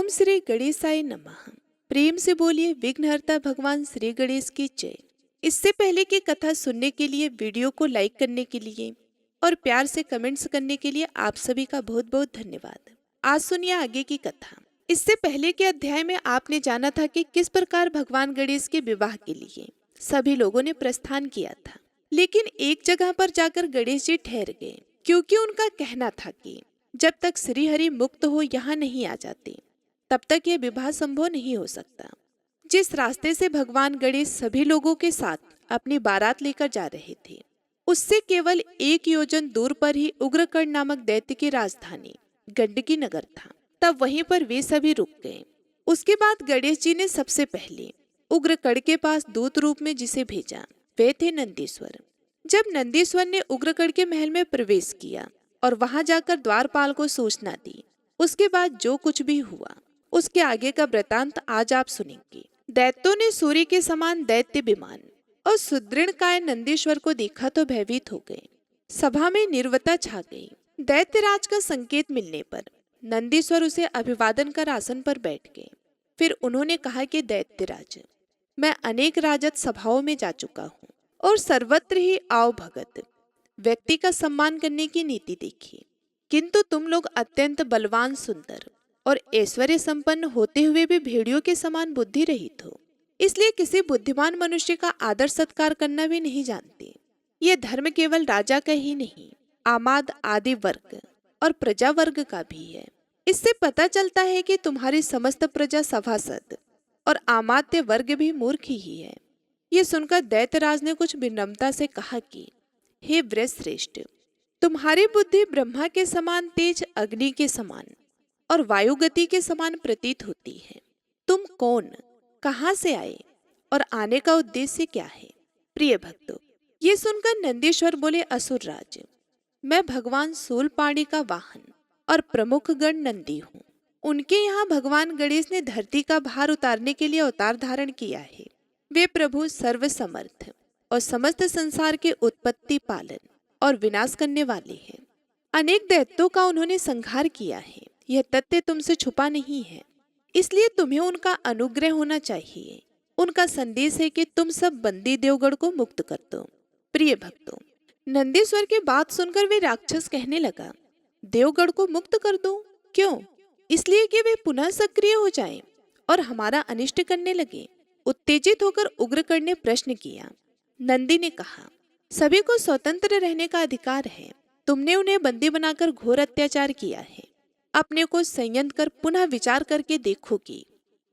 ओम श्री गणेशाय नमः। प्रेम से बोलिए विघ्नहर्ता भगवान श्री गणेश की जय। इससे पहले की कथा सुनने के लिए, वीडियो को लाइक करने के लिए और प्यार से कमेंट्स करने के लिए आप सभी का बहुत बहुत धन्यवाद। आज सुनिए आगे की कथा। इससे पहले के अध्याय में आपने जाना था कि किस प्रकार भगवान गणेश के विवाह के लिए सभी लोगों ने प्रस्थान किया था, लेकिन एक जगह पर जाकर गणेश जी ठहर गए, क्योंकि उनका कहना था कि जब तक श्री हरि मुक्त हो यहाँ नहीं आ जाते तब तक यह विवाह संभव नहीं हो सकता। जिस रास्ते से भगवान गणेश सभी लोगों के साथ अपनी बारात लेकर जा रहे थे, उससे केवल 1 योजन दूर पर ही उग्रकर्ण नामक दैत्य की राजधानी गंडकी नगर था। तब वहीं पर वे सभी रुक गए। उसके बाद गणेश जी ने सबसे पहले उग्रकर्ण के पास दूत रूप में जिसे भेजा, वे थे नंदीश्वर। जब नंदीश्वर ने उग्रकर्ण के महल में प्रवेश किया और वहां जाकर द्वारपाल को सूचना दी, उसके बाद जो कुछ भी हुआ उसके आगे का वृतांत आज आप सुनेंगे। दैत्यों ने सूर्य के समान दैत्य विमान और सुदृढ़ काय नंदीश्वर को देखा तो भयभीत हो गए। सभा में निर्वता छा गई। दैत्यराज का संकेत मिलने पर नंदीश्वर उसे अभिवादन कर आसन पर बैठ गए। फिर उन्होंने कहा कि दैत्यराज, मैं अनेक राजत सभाओं में जा चुका हूँ और सर्वत्र ही आओ भगत, व्यक्ति का सम्मान करने की नीति देखी, किंतु तुम लोग अत्यंत बलवान, सुंदर और ऐश्वर्य संपन्न होते हुए भी भेड़ियों के समान बुद्धि रहित हो, इसलिए किसी बुद्धिमान मनुष्य का आदर सत्कार करना भी नहीं जानते। ये धर्म केवल राजा का ही नहीं, आमाद आदि वर्ग और प्रजा वर्ग का भी है। इससे पता चलता है कि तुम्हारी समस्त प्रजा सभासद और आमात्य वर्ग भी मूर्ख ही है। ये सुनकर दैत्यराज ने कुछ विनम्रता से कहा कि हे वृषश्रेष्ठ, तुम्हारी बुद्धि ब्रह्मा के समान तेज, अग्नि के समान और वायुगति के समान प्रतीत होती है। तुम कौन, कहाँ से आए और आने का उद्देश्य क्या है? प्रिय भक्तों, ये सुनकर नंदीश्वर बोले, असुरराज, मैं भगवान शूलपाणि का वाहन और प्रमुख गण नंदी हूँ। उनके यहाँ भगवान गणेश ने धरती का भार उतारने के लिए अवतार धारण किया है। वे प्रभु सर्वसमर्थ और समस्त संसार के उत्पत्ति, पालन और विनाश करने वाले हैं। अनेक दैत्यों का उन्होंने संहार किया है। यह तथ्य तुमसे छुपा नहीं है, इसलिए तुम्हें उनका अनुग्रह होना चाहिए। उनका संदेश है कि तुम सब बंदी देवगढ़ को मुक्त कर दो। प्रिय भक्तों, नंदीश्वर की बात सुनकर वे राक्षस कहने लगा, देवगढ़ को मुक्त कर दो? क्यों? इसलिए कि वे पुनः सक्रिय हो जाएं और हमारा अनिष्ट करने लगे। उत्तेजित होकर उग्रकर्ण ने प्रश्न किया। नंदी ने कहा, सभी को स्वतंत्र रहने का अधिकार है। तुमने उन्हें बंदी बनाकर घोर अत्याचार किया है। अपने को संयम कर पुनः विचार करके देखो कि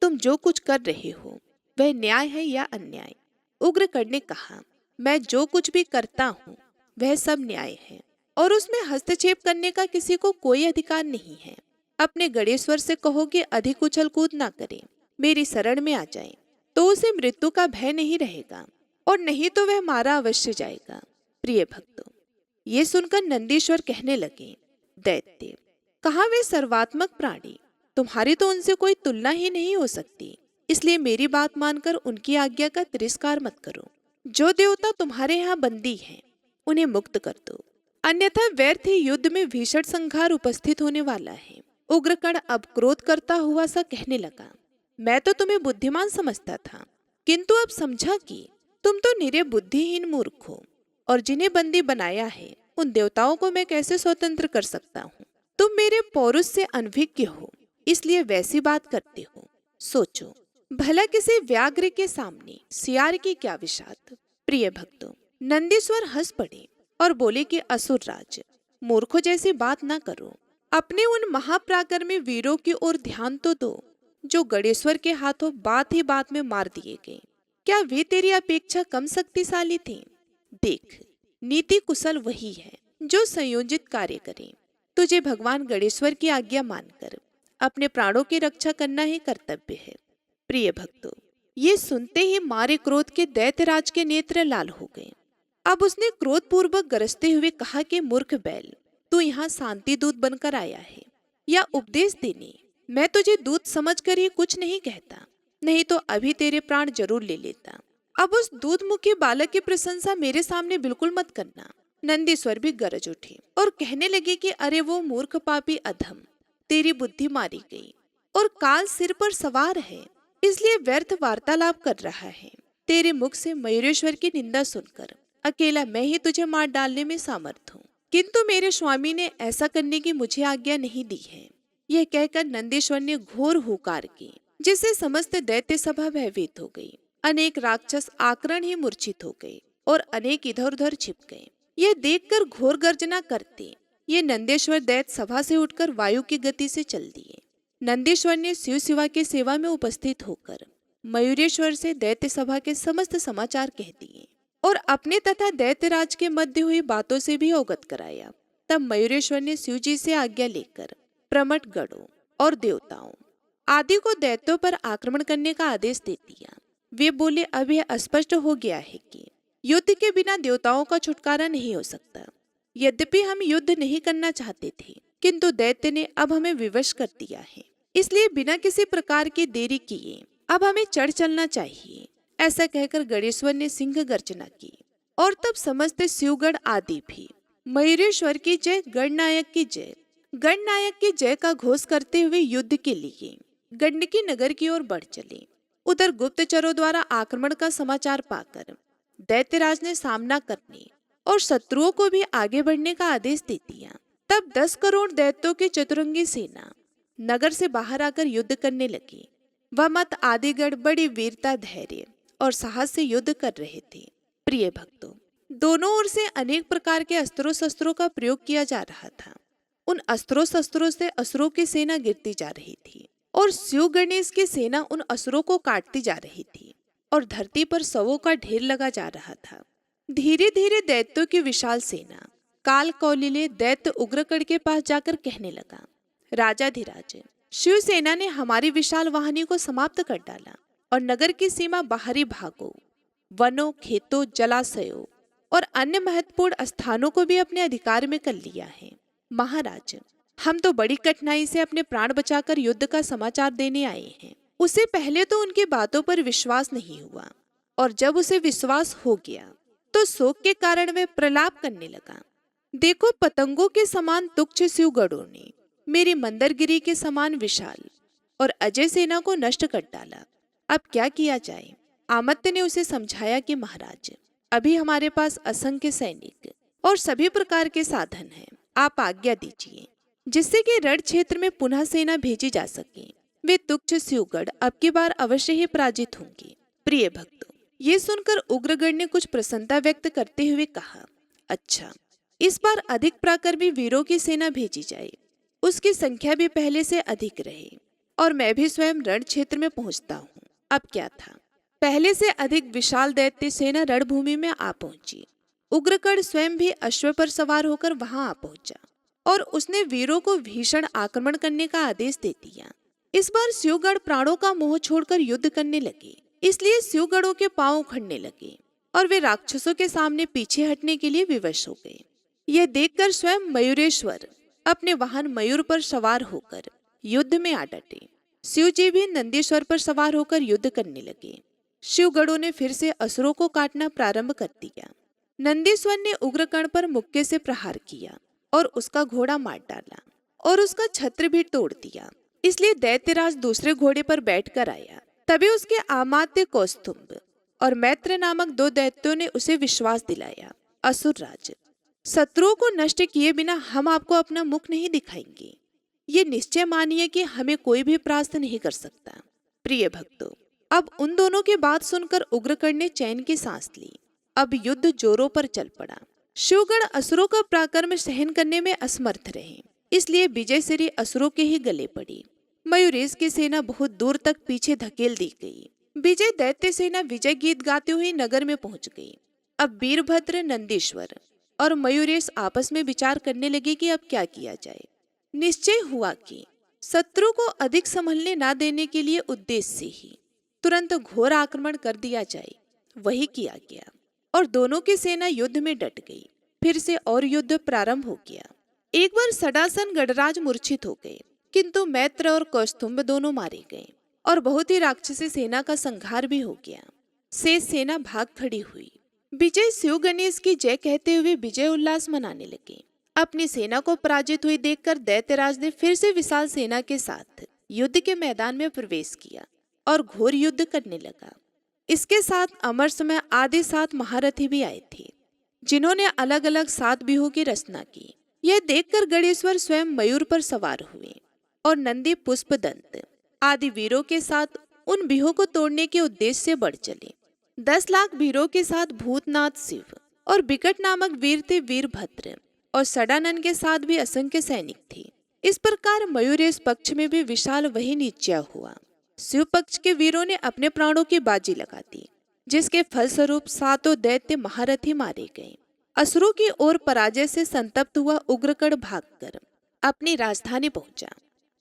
तुम जो कुछ कर रहे हो वह न्याय है या अन्याय। उग्रकर्ण ने कहा, मैं जो कुछ भी करता हूँ वह सब न्याय है और उसमें हस्तक्षेप करने का किसी को कोई अधिकार नहीं है। अपने गणेश्वर से कहो कि अधिक उछल कूद ना करे, मेरी शरण में आ जाए, तो उसे मृत्यु का भय नहीं रहेगा और नहीं तो वह मारा अवश्य जाएगा। प्रिय भक्तों, ये सुनकर नंदीश्वर कहने लगे, दैत्य, कहा वे सर्वात्मक प्राणी, तुम्हारी तो उनसे कोई तुलना ही नहीं हो सकती, इसलिए मेरी बात मानकर उनकी आज्ञा का तिरस्कार मत करो। जो देवता तुम्हारे यहाँ बंदी हैं उन्हें मुक्त कर दो, अन्यथा व्यर्थ ही युद्ध में भीषण संहार उपस्थित होने वाला है। उग्रकर्ण अब क्रोध करता हुआ सा कहने लगा, मैं तो तुम्हें बुद्धिमान समझता था, किंतु अब समझा कि तुम तो निरे बुद्धिहीन मूर्ख हो, और जिन्हें बंदी बनाया है उन देवताओं को मैं कैसे स्वतंत्र कर सकता हूँ? तुम मेरे पौरुष से अनभिज्ञ हो, इसलिए वैसी बात करते हो। सोचो, भला किसी व्याघ्र के सामने सियार की क्या विषाद। प्रिय भक्तों, नंदीश्वर हंस पड़े और बोले कि असुरराज, मूर्खों जैसी बात ना करो। अपने उन महापराक्रमी वीरों की ओर ध्यान तो दो जो गणेश्वर के हाथों बात ही बात में मार दिए गए। क्या वे तेरी अपेक्षा कम शक्तिशाली थे? देख, नीति कुशल वही है जो संयोजित कार्य करे। तुझे भगवान गणेश्वर की आज्ञा मानकर अपने प्राणों की रक्षा करना ही कर्तव्य है। प्रिय भक्तों, ये सुनते ही मारे क्रोध के दैत्यराज के नेत्र लाल हो गए। अब उसने क्रोधपूर्वक गरजते हुए कहा कि मूर्ख बैल, तू यहाँ शांति दूत बनकर आया है या उपदेश देने? मैं तुझे दूत समझकर ही कुछ नहीं कहता, नहीं तो अभी तेरे प्राण जरूर ले लेता। अब उस दूधमुखी बालक की प्रशंसा मेरे सामने बिल्कुल मत करना। नंदीश्वर भी गरज उठे और कहने लगे कि अरे वो मूर्ख पापी अधम, तेरी बुद्धि मारी गई। और काल सिर पर सवार है, इसलिए व्यर्थ वार्तालाप कर रहा है। तेरे मुख से मयूरेश्वर की निंदा सुनकर अकेला मैं ही तुझे मार डालने में समर्थ हूँ, किंतु मेरे स्वामी ने ऐसा करने की मुझे आज्ञा नहीं दी है। यह कहकर नंदीश्वर ने घोर हुंकार की, जिससे समस्त दैत्य सभा भयभीत हो गई। अनेक राक्षस आकरण ही मूर्छित हो गए और अनेक इधर उधर छिप गए। यह देखकर घोर गर्जना करते ये नंदेश्वर दैत्य सभा से उठकर वायु की गति से चल दिए। नंदीश्वर ने शिव शिवा की सेवा में उपस्थित होकर मयूरेश्वर से दैत्य सभा के समस्त समाचार कह दिए और अपने तथा दैत्यराज के मध्य हुई बातों से भी अवगत कराया। तब मयूरेश्वर ने शिव जी से आज्ञा लेकर प्रमट गणों और देवताओं आदि को दैत्यों पर आक्रमण करने का आदेश दे दिया। वे बोले, अब यह स्पष्ट हो गया है कि युद्ध के बिना देवताओं का छुटकारा नहीं हो सकता। यद्यपि हम युद्ध नहीं करना चाहते थे, किंतु दैत्य ने अब हमें विवश कर दिया है, इसलिए बिना किसी प्रकार की देरी किए अब हमें चढ़ चलना चाहिए। ऐसा कहकर गणेश्वर ने सिंह गर्जना की और तब समस्त शिवगण आदि भी मयूरेश्वर की जय, गणनायक की जय, गणनायक की जय का घोष करते हुए युद्ध के लिए गंडकी नगर की ओर बढ़ चले। उधर गुप्तचरों द्वारा आक्रमण का समाचार पाकर दैत्यराज ने सामना करने और शत्रुओं को भी आगे बढ़ने का आदेश दे दिया। तब 10 करोड़ दैत्यों की चतुरंगी सेना नगर से बाहर आकर युद्ध करने लगी। वह मत आदिगण बड़ी वीरता, धैर्य और साहस से युद्ध कर रहे थे। प्रिय भक्तों, दोनों ओर से अनेक प्रकार के अस्त्रों शस्त्रों का प्रयोग किया जा रहा था। उन अस्त्रों शस्त्रों से असुरों की सेना गिरती जा रही थी और शिव गणेश की सेना उन असुरों को काटती जा रही थी और धरती पर शवों का ढेर लगा जा रहा था। धीरे धीरे दैत्यों की विशाल सेना काल कौलिले दैत्य उग्रकड़ के पास जाकर कहने लगा, राजाधिराज, शिव सेना ने हमारी विशाल वाहिनी को समाप्त कर डाला और नगर की सीमा बाहरी भागों, वनों, खेतों, जलाशयों और अन्य महत्वपूर्ण स्थानों को भी अपने अधिकार में कर लिया है। महाराज, हम तो बड़ी कठिनाई से अपने प्राण बचाकर युद्ध का समाचार देने आए हैं। उसे पहले तो उनकी बातों पर विश्वास नहीं हुआ और जब उसे विश्वास हो गया तो शोक के कारण वह प्रलाप करने लगा। देखो, पतंगों के समान तुच्छ शिवगणों ने मेरी मंदरगिरी के समान विशाल और अजय सेना को नष्ट कर डाला। अब क्या किया जाए? आमत्य ने उसे समझाया कि महाराज, अभी हमारे पास असंख्य सैनिक और सभी प्रकार के साधन हैं। आप आज्ञा दीजिए जिससे कि रण क्षेत्र में पुनः सेना भेजी जा सके। वे तुच्छ शिवगढ़ अब की बार अवश्य ही पराजित होंगे। प्रिय भक्तों, ये सुनकर उग्रगण ने कुछ प्रसन्नता व्यक्त करते हुए कहा, अच्छा, इस बार अधिक पराक्रमी वीरों की सेना भेजी जाए, उसकी संख्या भी पहले से अधिक रहे और मैं भी स्वयं रण क्षेत्र में पहुंचता हूँ। अब क्या था, पहले से अधिक विशाल दैत्य सेना रणभूमि में आ पहुंची। उग्रकर्ण स्वयं भी अश्व पर सवार होकर वहां आ पहुंचा और उसने वीरों को भीषण आक्रमण करने का आदेश दे दिया। इस बार शिवगण प्राणों का मोह छोड़कर युद्ध करने लगे, इसलिए शिवगणों के पांव उखड़ने लगे और वे राक्षसों के सामने पीछे हटने के लिए विवश हो गए। यह देखकर स्वयं मयूरेश्वर अपने वाहन मयूर पर सवार होकर युद्ध में आ डटे। शिव जी भी नंदीश्वर पर सवार होकर युद्ध करने लगे। शिवगणों ने फिर से असुरों को काटना प्रारंभ कर दिया। नंदीश्वर ने उग्रकर्ण पर मुक्के से प्रहार किया और उसका घोड़ा मार डाला और उसका छत्र भी तोड़ दिया। इसलिए दैत्यराज दूसरे घोड़े पर बैठकर आया। तभी उसके अमात्य कौस्तुभ और मैत्र नामक 2 दैत्यों ने उसे विश्वास दिलाया, असुरराज, शत्रुओं को नष्ट किए बिना हम आपको अपना मुख नहीं दिखाएंगे। ये निश्चय मानिए कि हमें कोई भी परास्त नहीं कर सकता। प्रिय भक्तों, अब उन दोनों की बात सुनकर उग्रकर्ण ने चैन की सांस ली। अब युद्ध जोरों पर चल पड़ा। शिवगण असुरों का पराक्रम सहन करने में असमर्थ रहे, इसलिए विजय श्री असुरों के ही गले पड़ी। मयूरेश की सेना बहुत दूर तक पीछे धकेल दी गई। विजय दैत्य सेना विजय गीत गाते हुए नगर में पहुंच गई। अब वीरभद्र, नंदीश्वर और मयूरेश आपस में विचार करने लगे कि अब क्या किया जाए। निश्चय हुआ कि शत्रु को अधिक संभलने न देने के लिए उद्देश्य से ही तुरंत घोर आक्रमण कर दिया जाए। वही किया गया और दोनों की सेना युद्ध में डट गई। फिर से और युद्ध प्रारंभ हो गया। एक बार सडासन गणराज मूर्छित हो गए, किंतु मैत्र और कौस्तुभ दोनों मारे गए और बहुत ही राक्षसी सेना का संहार भी हो गया। शेष सेना भाग खड़ी हुई। विजय शिव गणेश की जय कहते हुए विजय उल्लास मनाने लगे। अपनी सेना को पराजित हुई देखकर दैत्यराज ने फिर से विशाल सेना के साथ युद्ध के मैदान में प्रवेश किया और घोर युद्ध करने लगा। इसके साथ अमरस में आदि 7 महारथी भी आए थे, जिन्होंने अलग अलग 7 व्यूहों की रचना की। यह देखकर गणेश्वर स्वयं मयूर पर सवार हुए और नंदी पुष्पदंत आदि वीरों के साथ उन व्यूहों को तोड़ने के उद्देश्य से बढ़ चले। 10 लाख वीरों के साथ भूतनाथ शिव और बिकट नामक वीर थे वीरभद्र, और सडानन के साथ भी असंख्य सैनिक थे। इस प्रकार मयूरेश पक्ष में भी विशाल वही निश्चय हुआ। शिव पक्ष के वीरों ने अपने प्राणों की बाजी लगा दी, जिसके फलस्वरूप 7 दैत्य महारथी मारे गए। असुरों की ओर पराजय से संतप्त हुआ उग्रकण भागकर अपनी राजधानी पहुंचा।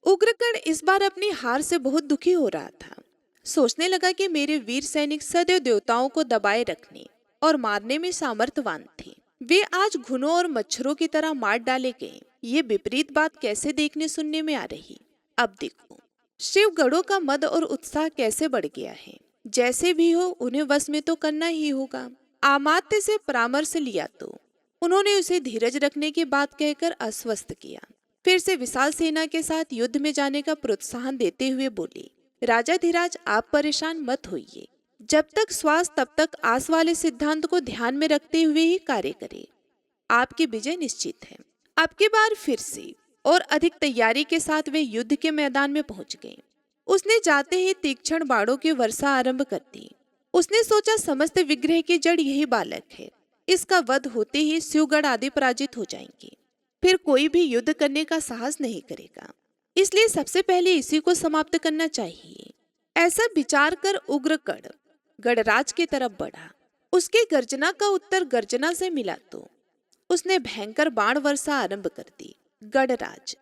उग्रकण इस बार अपनी हार से बहुत दुखी हो रहा था। सोचने लगा कि मेरे वीर सैनिक सदैव देवताओं को दबाए रखने और मारने में सामर्थ्यवान थे, वे आज घुनों और मच्छरों की तरह मार डाले गए। ये विपरीत बात कैसे देखने सुनने में आ रही। अब देखो शिवगणों का मद और उत्साह कैसे बढ़ गया है। जैसे भी हो उन्हें वश में तो करना ही होगा। अमात्य से परामर्श लिया तो उन्होंने उसे धीरज रखने की बात कहकर आश्वस्त किया। फिर से विशाल सेना के साथ युद्ध में जाने का प्रोत्साहन देते हुए बोले, राजाधिराज आप परेशान मत होइए। जब तक श्वास तब तक आस वाले सिद्धांत को ध्यान में रखते हुए ही कार्य करें। आपकी विजय निश्चित है। अब की बार फिर से और अधिक तैयारी के साथ वे युद्ध के मैदान में पहुंच गए। उसने जाते ही तीक्ष्ण बाणों की वर्षा आरंभ कर दी। उसने सोचा समस्त विग्रह की जड़ यही बालक है, इसका वध होते ही शिवगढ़ आदि पराजित हो जाएंगे, फिर कोई भी युद्ध करने का साहस नहीं करेगा। इसलिए सबसे पहले इसी को समाप्त करना चाहिए। ऐसा विचार कर उग्रकण गणराज की तरफ बढ़ा। उसके गर्जना का उत्तर गर्जना से मिला तो उसने भयंकर बाण वर्षा आरंभ कर दी। गणराज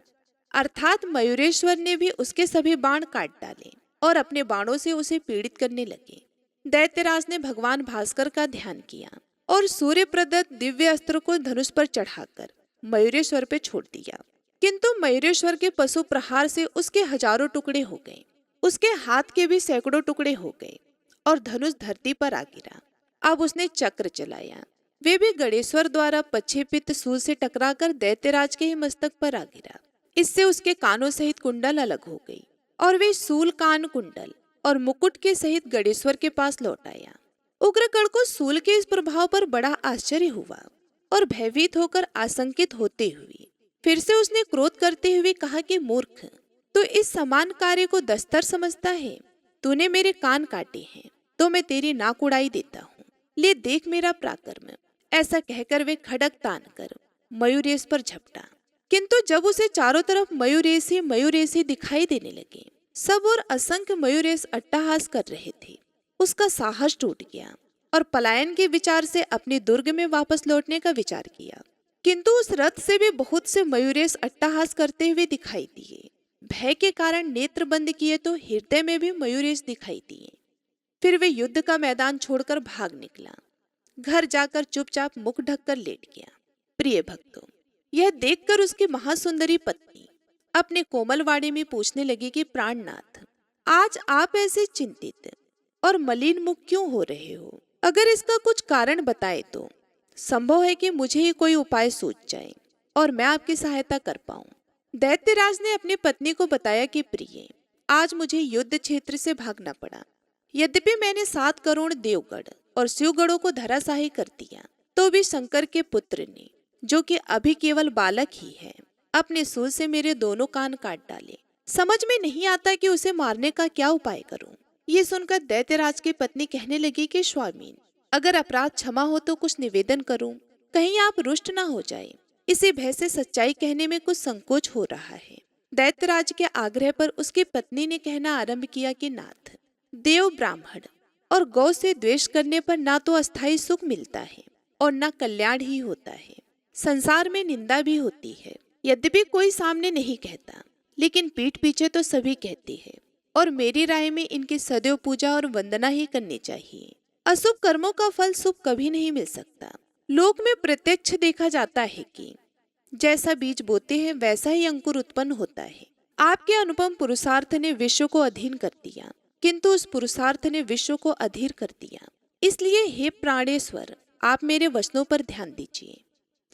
अर्थात मयूरेश्वर ने भी उसके सभी बाण काट डाले और अपने बाणों से उसे पीड़ित करने लगे। दैत्यराज ने भगवान भास्कर का ध्यान किया और सूर्य प्रदत्त दिव्य अस्त्र को धनुष पर चढ़ाकर मयूरेश्वर पे छोड़ दिया, किंतु मयूरेश्वर के पशु प्रहार से उसके हजारों टुकड़े हो गए। उसके हाथ के भी सैकड़ों टुकड़े हो गए और धनुष धरती पर आ गिरा। अब उसने चक्र चलाया, वे भी गणेश्वर द्वारा पक्षेपित सूल से टकराकर दैत्यराज के ही मस्तक पर आ गिरा। इससे उसके कानों सहित कुंडल अलग हो गई और वे सूल, कान, कुंडल और मुकुट के सहित गणेश्वर के पास लौट आया। उग्रकण को सूल के इस प्रभाव पर बड़ा आश्चर्य हुआ और भयभीत होकर आशंकित होते हुए फिर से उसने क्रोध करते हुए कहा कि मूर्ख, तो इस समान कार्य को दस्तर समझता है। तूने मेरे कान काटे हैं तो मैं तेरी नाक उड़ाई देता हूँ, ले देख मेरा पराक्रम। ऐसा कहकर वे खड़ग तान कर मयूरेश पर झपटा, किंतु जब उसे चारों तरफ मयूरेशी दिखाई देने लगे, सब और असंख्य मयूरेश अट्टहास कर रहे थे, उसका साहस टूट गया और पलायन के विचार से अपने दुर्ग में वापस लौटने का विचार किया। किंतु उस रथ से भी बहुत से मयूरेश अट्टहास करते हुए दिखाई दिए। भय के कारण नेत्र बंद किए तो हृदय में भी मयूरेश दिखाई दिए। फिर वे युद्ध का मैदान छोड़कर भाग निकला। घर जाकर चुपचाप मुख ढककर लेट गया। प्रिय भक्तों, यह देखकर उसकी महासुंदरी पत्नी अपने कोमल वाणी में पूछने लगी कि प्राणनाथ, आज आप ऐसे चिंतित और मलिन मुख क्यों हो रहे हो? अगर इसका कुछ कारण बताए तो संभव है कि मुझे ही कोई उपाय सूझ जाए और मैं आपकी सहायता कर पाऊं। दैत्यराज ने अपनी पत्नी को बताया कि प्रिय, आज मुझे युद्ध क्षेत्र से भागना पड़ा। यद्यपि मैंने 7 करोड़ देवगढ़ और शिवगढ़ों को धराशाही कर दिया, तो भी शंकर के पुत्र ने, जो कि अभी केवल बालक ही है, अपने सूल से मेरे दोनों कान काट डाले। समझ में नहीं आता कि उसे मारने का क्या उपाय करूं। ये सुनकर दैत्यराज की पत्नी कहने लगी कि स्वामी, अगर अपराध क्षमा हो तो कुछ निवेदन करूं, कहीं आप रुष्ट ना हो जाए। इसी भय से सच्चाई कहने में कुछ संकोच हो रहा है। दैत्यराज के आग्रह पर उसकी पत्नी ने कहना आरंभ किया कि नाथ, देव, ब्राह्मण और गौ से द्वेष करने पर ना तो अस्थायी सुख मिलता है और ना कल्याण ही होता है। संसार में निंदा भी होती है, यद्यपि कोई सामने नहीं कहता, लेकिन पीठ पीछे तो सभी कहते हैं, और मेरी राय में इनकी सदैव पूजा और वंदना ही करनी चाहिए। अशुभ कर्मों का फल शुभ कभी नहीं मिल सकता। लोक में प्रत्यक्ष देखा जाता है कि जैसा बीज बोते हैं वैसा ही अंकुर उत्पन्न होता है। आपके अनुपम पुरुषार्थ ने विश्व को अधीन कर दिया, किंतु उस पुरुषार्थ ने विश्व को अधीर कर दिया। इसलिए हे प्राणेश्वर, आप मेरे वचनों पर ध्यान दीजिए।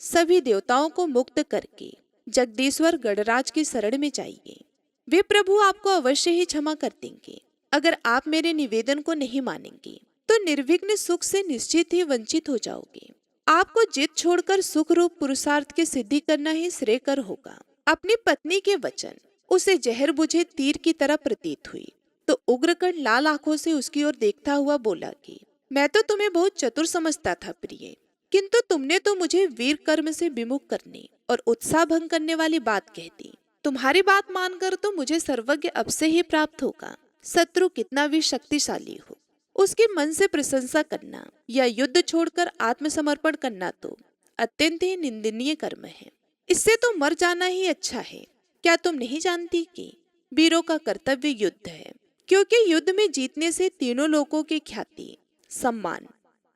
सभी देवताओं को मुक्त करके जगदीश्वर गणराज की शरण में जाइए। वे प्रभु आपको अवश्य ही क्षमा कर देंगे अगर आप मेरे निवेदन को नहीं मानेंगे, तो निर्विघ्न सुख से निश्चित ही वंचित हो जाओगे। आपको जिद छोड़कर सुख रूप पुरुषार्थ की सिद्धि करना ही श्रेयकर होगा। अपनी पत्नी के वचन उसे जहर बुझे तीर की तरह प्रतीत हुई, तो उग्रकर्ण लाल आंखों से उसकी ओर देखता हुआ बोला कि मैं तो तुम्हें बहुत चतुर समझता था प्रिय, किंतु तुमने तो मुझे वीर कर्म से विमुख करने और उत्साह भंग करने वाली बात कह दी। तुम्हारी बात मानकर तो मुझे सर्वज्ञ अब से ही प्राप्त होगा। शत्रु कितना भी शक्तिशाली हो, उसके मन से प्रशंसा करना या युद्ध छोड़कर आत्मसमर्पण करना तो अत्यंत ही निंदनीय कर्म है। इससे तो मर जाना ही अच्छा है। क्या तुम नहीं जानती कि वीरों का कर्तव्य युद्ध है, क्योंकि युद्ध में जीतने से तीनों लोगों की ख्याति, सम्मान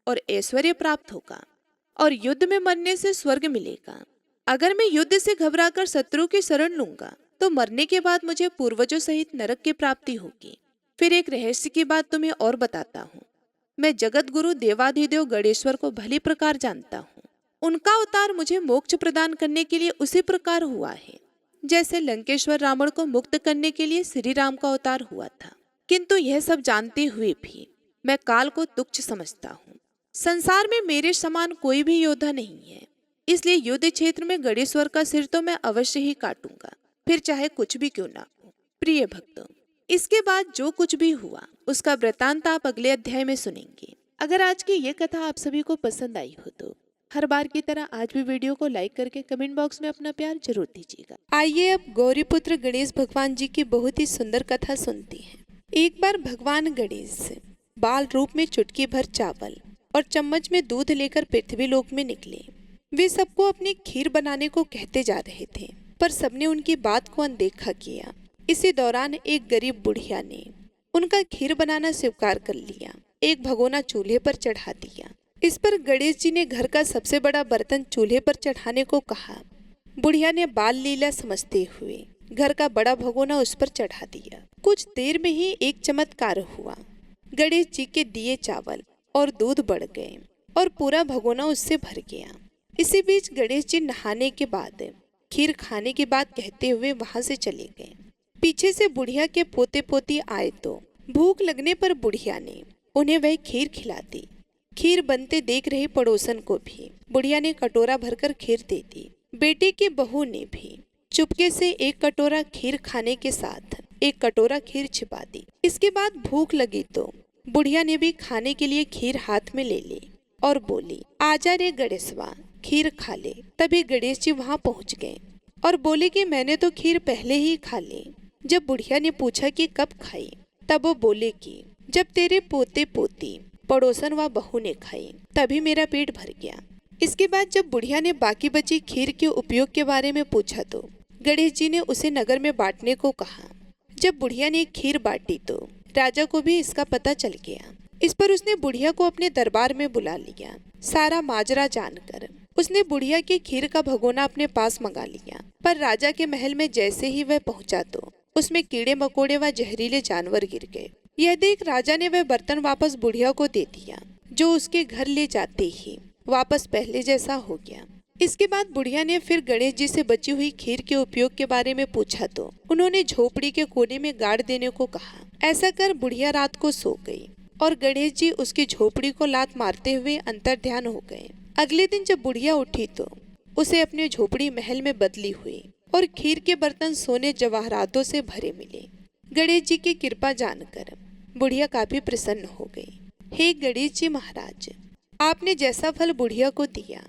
और ऐश्वर्य प्राप्त होगा, और युद्ध में मरने से स्वर्ग मिलेगा। अगर मैं युद्ध से घबराकर शत्रु की शरण लूंगा, तो मरने के बाद मुझे पूर्वजों सहित नरक की प्राप्ति होगी। फिर एक रहस्य की बात तुम्हें और बताता हूँ। मैं जगत गुरु देवाधिदेव गणेश्वर को भली प्रकार जानता हूँ। उनका अवतार मुझे मोक्ष प्रदान करने के लिए उसी प्रकार हुआ है, जैसे लंकेश्वर रावण को मुक्त करने के लिए श्री राम का अवतार हुआ था। किंतु यह सब जानते हुए भी मैं काल को तुच्छ समझता हूँ। संसार में मेरे समान कोई भी योद्धा नहीं है, इसलिए युद्ध क्षेत्र में गणेश्वर का सिर तो मैं अवश्य ही काटूंगा, फिर चाहे कुछ भी क्यों ना हो। प्रिय भक्तों, इसके बाद जो कुछ भी हुआ उसका वृतांत आप अगले अध्याय में सुनेंगे। अगर आज की ये कथा आप सभी को पसंद आई हो तो हर बार की तरह आज भी वीडियो को लाइक करके कमेंट बॉक्स में अपना प्यार जरूर दीजिएगा। आइए अब गौरीपुत्र गणेश भगवान जी की बहुत ही सुंदर कथा सुनते हैं। एक बार भगवान गणेश बाल रूप में चुटकी भर चावल और चम्मच में दूध लेकर पृथ्वी लोक में निकले। वे सबको अपनी खीर बनाने को कहते जा रहे थे, पर सबने उनकी बात को अनदेखा किया। इसी दौरान एक गरीब बुढ़िया ने उनका खीर बनाना स्वीकार कर लिया। एक भगोना चूल्हे पर चढ़ा दिया। इस पर गणेश जी ने घर का सबसे बड़ा बर्तन चूल्हे पर चढ़ाने को कहा। बुढ़िया ने बाल लीला समझते हुए घर का बड़ा भगोना उस पर चढ़ा दिया। कुछ देर में ही एक चमत्कार हुआ। गणेश जी के दिए चावल और दूध बढ़ गए और पूरा भगोना उससे भर गया। इसी बीच गणेश जी नहाने के बाद खीर खाने की बात कहते हुए वहां से चले गए। पीछे से बुढ़िया के पोते पोती आए तो भूख लगने पर बुढ़िया ने उन्हें वह खीर खिला दी। खीर बनते देख रही पड़ोसन को भी बुढ़िया ने कटोरा भरकर खीर दे दी। बेटे की बहू ने भी चुपके से एक कटोरा खीर खाने के साथ एक कटोरा खीर छिपा दी। इसके बाद भूख लगी तो बुढ़िया ने भी खाने के लिए खीर हाथ में ले ली और बोली, आजा रे गणेशवा, खीर खा ले। तभी गणेश जी वहाँ पहुँच गए और बोले कि मैंने तो खीर पहले ही खा ली। जब बुढ़िया ने पूछा कि कब खाई, तब वो बोले कि जब तेरे पोते पोती पड़ोसन व बहू ने खाई तभी मेरा पेट भर गया। इसके बाद जब बुढ़िया ने बाकी बची खीर के उपयोग के बारे में पूछा तो गणेश जी ने उसे नगर में बांटने को कहा। जब बुढ़िया ने खीर बांटी तो राजा को भी इसका पता चल गया। इस पर उसने बुढ़िया को अपने दरबार में बुला लिया। सारा माजरा जानकर उसने बुढ़िया की खीर का भगोना अपने पास मंगा लिया। पर राजा के महल में जैसे ही वह पहुंचा तो उसमें कीड़े मकोड़े व जहरीले जानवर गिर गए। यह देख राजा ने वह बर्तन वापस बुढ़िया को दे दिया, जो उसके घर ले जाते ही वापस पहले जैसा हो गया। इसके बाद बुढ़िया ने फिर गणेश जी से बची हुई खीर के उपयोग के बारे में पूछा तो उन्होंने झोपड़ी के कोने में गाड़ देने को कहा। ऐसा कर बुढ़िया रात को सो गई और गणेश जी उसकी झोपड़ी को लात मारते हुए अंतर्ध्यान हो गए। अगले दिन जब बुढ़िया उठी तो उसे अपनी झोपड़ी महल में बदली हुई और खीर के बर्तन सोने जवाहरातों से भरे मिले। गणेश जी की कृपा जानकर बुढ़िया काफी प्रसन्न हो गई। हे गणेश जी महाराज, आपने जैसा फल बुढ़िया को दिया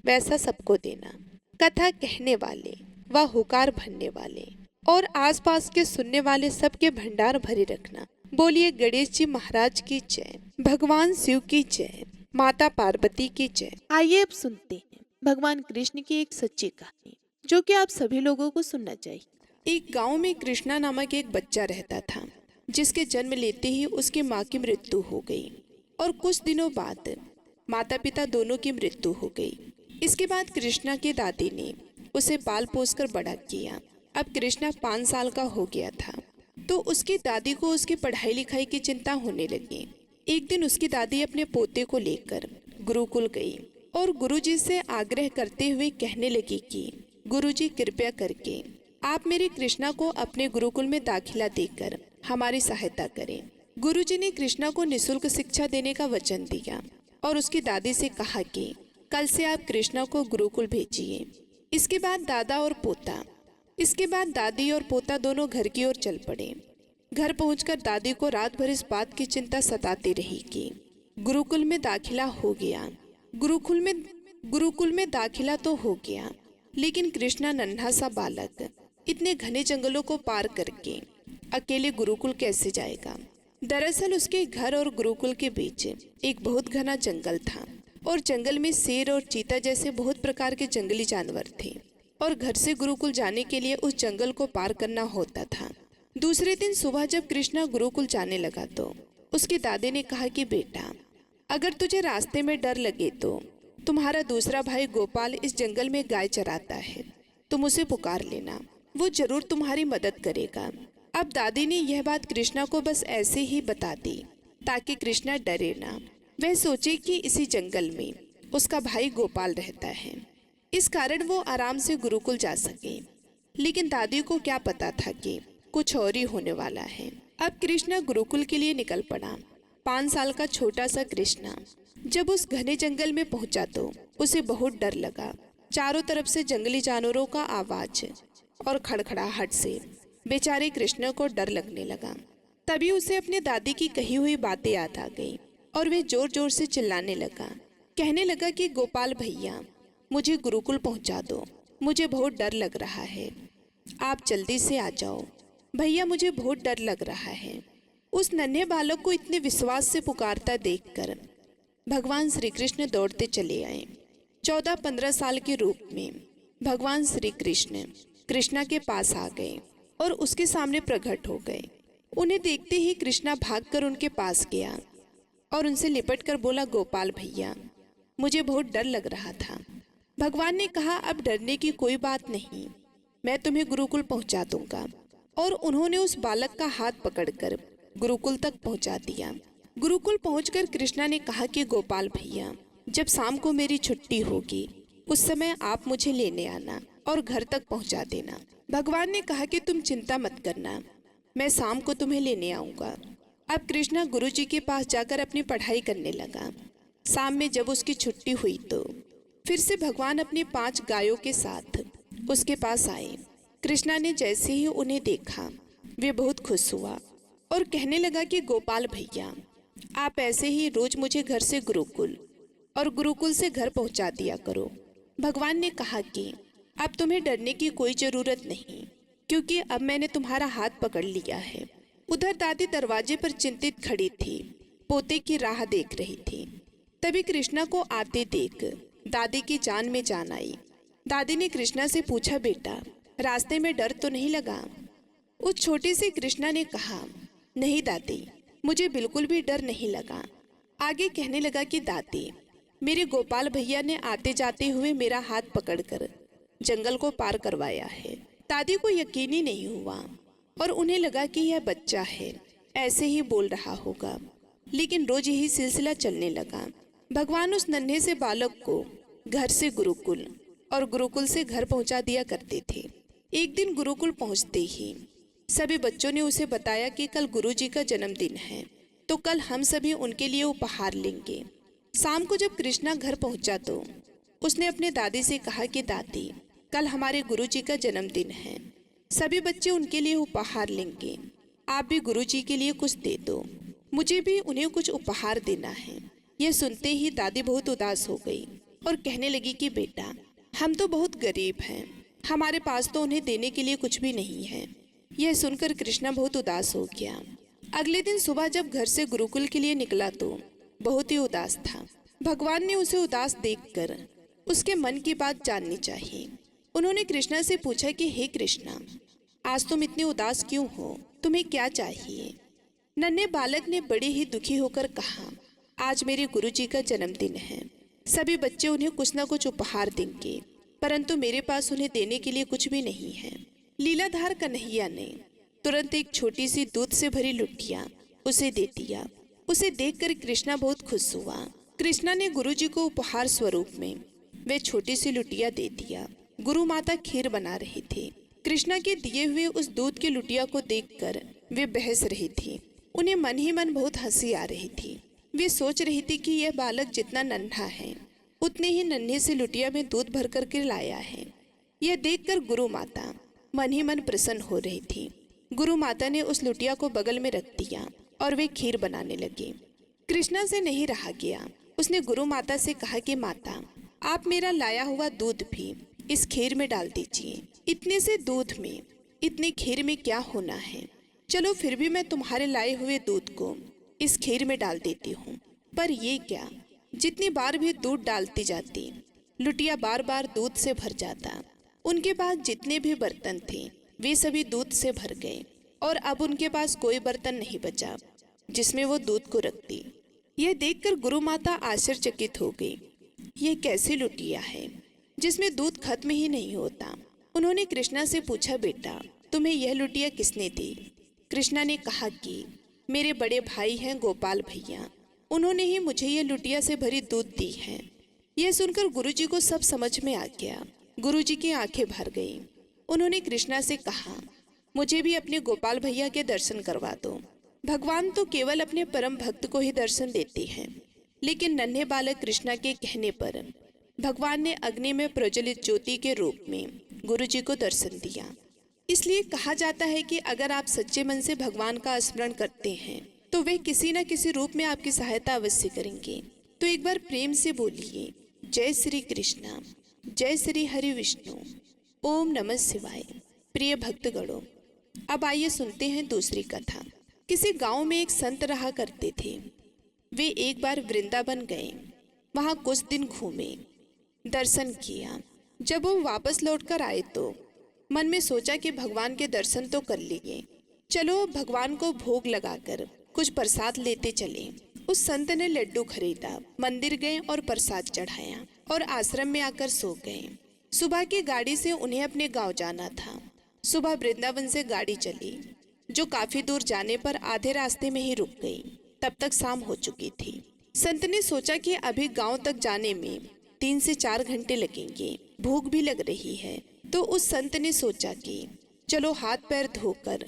वैसा सबको देना। कथा कहने वाले व हुकार भरने वाले और आसपास के सुनने वाले सबके भंडार भरे रखना। बोलिए गणेश जी महाराज की जय, भगवान शिव की जय, माता पार्वती की जय। आइए अब सुनते हैं भगवान कृष्ण की एक सच्ची कहानी, जो कि आप सभी लोगों को सुनना चाहिए। एक गांव में कृष्णा नामक एक बच्चा रहता था, जिसके जन्म लेते ही उसकी माँ की मृत्यु हो गई और कुछ दिनों बाद माता पिता दोनों की मृत्यु हो गई। इसके बाद कृष्णा की दादी ने उसे पाल पोस कर बड़ा किया। अब कृष्णा 5 साल का हो गया था तो उसकी दादी को उसकी पढ़ाई लिखाई की चिंता होने लगी। एक दिन उसकी दादी अपने पोते को लेकर गुरुकुल गई और गुरुजी से आग्रह करते हुए कहने लगी कि गुरुजी कृपया करके आप मेरी कृष्णा को अपने गुरुकुल में दाखिला देकर हमारी सहायता करें। गुरुजी ने कृष्णा को निःशुल्क शिक्षा देने का वचन दिया और उसकी दादी से कहा कि कल से आप कृष्णा को गुरुकुल भेजिए। इसके बाद दादी और पोता दोनों घर की ओर चल पड़े। घर पहुंचकर दादी को रात भर इस बात की चिंता सताती रही कि गुरुकुल में दाखिला हो गया, गुरुकुल में दाखिला तो हो गया, लेकिन कृष्णा नन्हा सा बालक इतने घने जंगलों को पार करके अकेले गुरुकुल कैसे जाएगा। दरअसल उसके घर और गुरुकुल के बीच एक बहुत घना जंगल था और जंगल में शेर और चीता जैसे बहुत प्रकार के जंगली जानवर थे और घर से गुरुकुल जाने के लिए उस जंगल को पार करना होता था। दूसरे दिन सुबह जब कृष्णा गुरुकुल जाने लगा तो उसकी दादी ने कहा कि बेटा, अगर तुझे रास्ते में डर लगे तो तुम्हारा दूसरा भाई गोपाल इस जंगल में गाय चराता है, तुम उसे पुकार लेना, वो जरूर तुम्हारी मदद करेगा। अब दादी ने यह बात कृष्णा को बस ऐसे ही बता दी ताकि कृष्णा डरे ना। वह सोचे कि इसी जंगल में उसका भाई गोपाल रहता है, इस कारण वो आराम से गुरुकुल जा सके। लेकिन दादी को क्या पता था कि कुछ और ही होने वाला है। अब कृष्णा गुरुकुल के लिए निकल पड़ा। 5 साल का छोटा सा कृष्णा जब उस घने जंगल में पहुंचा तो उसे बहुत डर लगा। चारों तरफ से जंगली जानवरों का आवाज और खड़खड़ाहट से बेचारे कृष्ण को डर लगने लगा। तभी उसे अपने दादी की कही हुई बातें याद आ गई और वे जोर जोर से चिल्लाने लगा। कहने लगा कि गोपाल भैया, मुझे गुरुकुल पहुंचा दो, मुझे बहुत डर लग रहा है, आप जल्दी से आ जाओ भैया, मुझे बहुत डर लग रहा है। उस नन्हे बालक को इतने विश्वास से पुकारता देखकर भगवान श्री कृष्ण दौड़ते चले आए। 14-15 साल के रूप में भगवान श्री कृष्ण कृष्णा के पास आ गए और उसके सामने प्रकट हो गए। उन्हें देखते ही कृष्णा भागकर उनके पास गया और उनसे लिपटकर बोला, गोपाल भैया, मुझे बहुत डर लग रहा था। भगवान ने कहा, अब डरने की कोई बात नहीं, मैं तुम्हें गुरुकुल पहुंचा दूंगा। और उन्होंने उस बालक का हाथ पकड़कर गुरुकुल तक पहुंचा दिया। गुरुकुल पहुंचकर कृष्णा ने कहा कि गोपाल भैया, जब शाम को मेरी छुट्टी होगी उस समय आप मुझे लेने आना और घर तक पहुंचा देना। भगवान ने कहा कि तुम चिंता मत करना, मैं शाम को तुम्हें लेने आऊंगा। अब कृष्णा गुरुजी के पास जाकर अपनी पढ़ाई करने लगा। शाम में जब उसकी छुट्टी हुई तो फिर से भगवान अपनी 5 गायों के साथ उसके पास आए। कृष्णा ने जैसे ही उन्हें देखा वे बहुत खुश हुआ और कहने लगा कि गोपाल भैया, आप ऐसे ही रोज मुझे घर से गुरुकुल और गुरुकुल से घर पहुंचा दिया करो। भगवान ने कहा कि अब तुम्हें डरने की कोई जरूरत नहीं, क्योंकि अब मैंने तुम्हारा हाथ पकड़ लिया है। उधर दादी दरवाजे पर चिंतित खड़ी थी, पोते की राह देख रही थी। तभी कृष्णा को आते देख दादी की जान में जान आई। दादी ने कृष्णा से पूछा, बेटा, रास्ते में डर तो नहीं लगा? उस छोटे से कृष्णा ने कहा, नहीं दादी, मुझे बिल्कुल भी डर नहीं लगा। आगे कहने लगा कि दादी, मेरे गोपाल भैया ने आते जाते हुए मेरा हाथ पकड़कर जंगल को पार करवाया है। दादी को यकीन ही नहीं हुआ और उन्हें लगा कि यह बच्चा है, ऐसे ही बोल रहा होगा। लेकिन रोज यही सिलसिला चलने लगा। भगवान उस नन्हे से बालक को घर से गुरुकुल और गुरुकुल से घर पहुंचा दिया करते थे। एक दिन गुरुकुल पहुंचते ही सभी बच्चों ने उसे बताया कि कल गुरुजी का जन्मदिन है, तो कल हम सभी उनके लिए उपहार लेंगे। शाम को जब कृष्णा घर पहुंचा तो उसने अपने दादी से कहा कि दादी, कल हमारे गुरुजी का जन्मदिन है, सभी बच्चे उनके लिए उपहार लेंगे, आप भी गुरुजी के लिए कुछ दे दो, मुझे भी उन्हें कुछ उपहार देना है। यह सुनते ही दादी बहुत उदास हो गई और कहने लगी कि बेटा, हम तो बहुत गरीब हैं, हमारे पास तो उन्हें देने के लिए कुछ भी नहीं है। यह सुनकर कृष्णा बहुत उदास हो गया। अगले दिन सुबह जब घर से गुरुकुल के लिए निकला तो बहुत ही उदास था। भगवान ने उसे उदास देखकर उसके मन की बात जाननी चाहिए। उन्होंने कृष्णा से पूछा कि हे कृष्णा, आज तुम इतने उदास क्यों हो, तुम्हें क्या चाहिए? नन्हे बालक ने बड़े ही दुखी होकर कहा, आज मेरे गुरुजी का जन्मदिन है, सभी बच्चे उन्हें कुछ न कुछ उपहार देंगे, परंतु मेरे पास उन्हें देने के लिए कुछ भी नहीं है। लीलाधार कन्हैया ने तुरंत एक छोटी सी दूध से भरी लुटिया उसे दे दिया। उसे देखकर कृष्णा बहुत खुश हुआ। कृष्णा ने गुरुजी को उपहार स्वरूप में वे छोटी सी लुटिया दे दिया। गुरु माता खीर बना रही थी। कृष्णा के दिए हुए उस दूध की लुटिया को देखकर वे बहस रही थी। उन्हें मन ही मन बहुत हंसी आ रही थी। वे सोच रही थी कि यह बालक जितना नन्हा है उतने ही नन्हे से लुटिया में दूध भर कर के लाया है। यह देखकर गुरु माता मन ही मन प्रसन्न हो रही थी। गुरु माता ने उस लुटिया को बगल में रख दिया और वे खीर बनाने लगी। कृष्णा से नहीं रहा गया। उसने गुरु माता से कहा कि माता, आप मेरा लाया हुआ दूध भी इस खीर में डाल दीजिए। इतने से दूध में इतनी खीर में क्या होना है। चलो फिर भी मैं तुम्हारे लाए हुए दूध को इस खीर में डाल देती हूँ। पर ये क्या, जितनी बार भी दूध डालती जाती लुटिया बार बार दूध से भर जाता। उनके पास जितने भी बर्तन थे वे सभी दूध से भर गए और अब उनके पास कोई बर्तन नहीं बचा जिसमें वो दूध को रखती। यह देखकर गुरु माता आश्चर्यचकित हो गई। ये कैसी लुटिया है जिसमें दूध खत्म ही नहीं होता। उन्होंने कृष्णा से पूछा, बेटा तुम्हें यह लुटिया किसने दी? कृष्णा ने कहा कि मेरे बड़े भाई हैं गोपाल भैया, उन्होंने ही मुझे यह लुटिया से भरी दूध दी है। यह सुनकर गुरुजी को सब समझ में आ गया। गुरुजी की आंखें भर गई। उन्होंने कृष्णा से कहा, मुझे भी अपने गोपाल भैया के दर्शन करवा दो। भगवान तो केवल अपने परम भक्त को ही दर्शन देते हैं। लेकिन नन्हे बालक कृष्णा के कहने पर भगवान ने अग्नि में प्रज्वलित ज्योति के रूप में गुरुजी को दर्शन दिया। इसलिए कहा जाता है कि अगर आप सच्चे मन से भगवान का स्मरण करते हैं तो वे किसी न किसी रूप में आपकी सहायता अवश्य करेंगे। तो एक बार प्रेम से बोलिए, जय श्री कृष्णा, जय श्री हरि विष्णु, ओम नमः शिवाय। प्रिय भक्तगणों, अब आइए सुनते हैं दूसरी कथा। किसी गांव में एक संत रहा करते थे। वे एक बार वृंदावन गए, वहां कुछ दिन घूमे, दर्शन किया। जब वो वापस लौटकर आए तो मन में सोचा कि भगवान के दर्शन तो कर लिए, चलो भगवान को भोग लगाकर कुछ प्रसाद लेते चले। उस संत ने लड्डू खरीदा, मंदिर गए और प्रसाद चढ़ाया और आश्रम में आकर सो गए। सुबह की गाड़ी से उन्हें अपने गांव जाना था। सुबह वृंदावन से गाड़ी चली जो काफी दूर जाने पर आधे रास्ते में ही रुक गई। तब तक शाम हो चुकी थी। संत ने सोचा कि अभी गांव तक जाने में 3 से 4 घंटे लगेंगे, भूख भी लग रही है। तो उस संत ने सोचा कि चलो हाथ पैर धोकर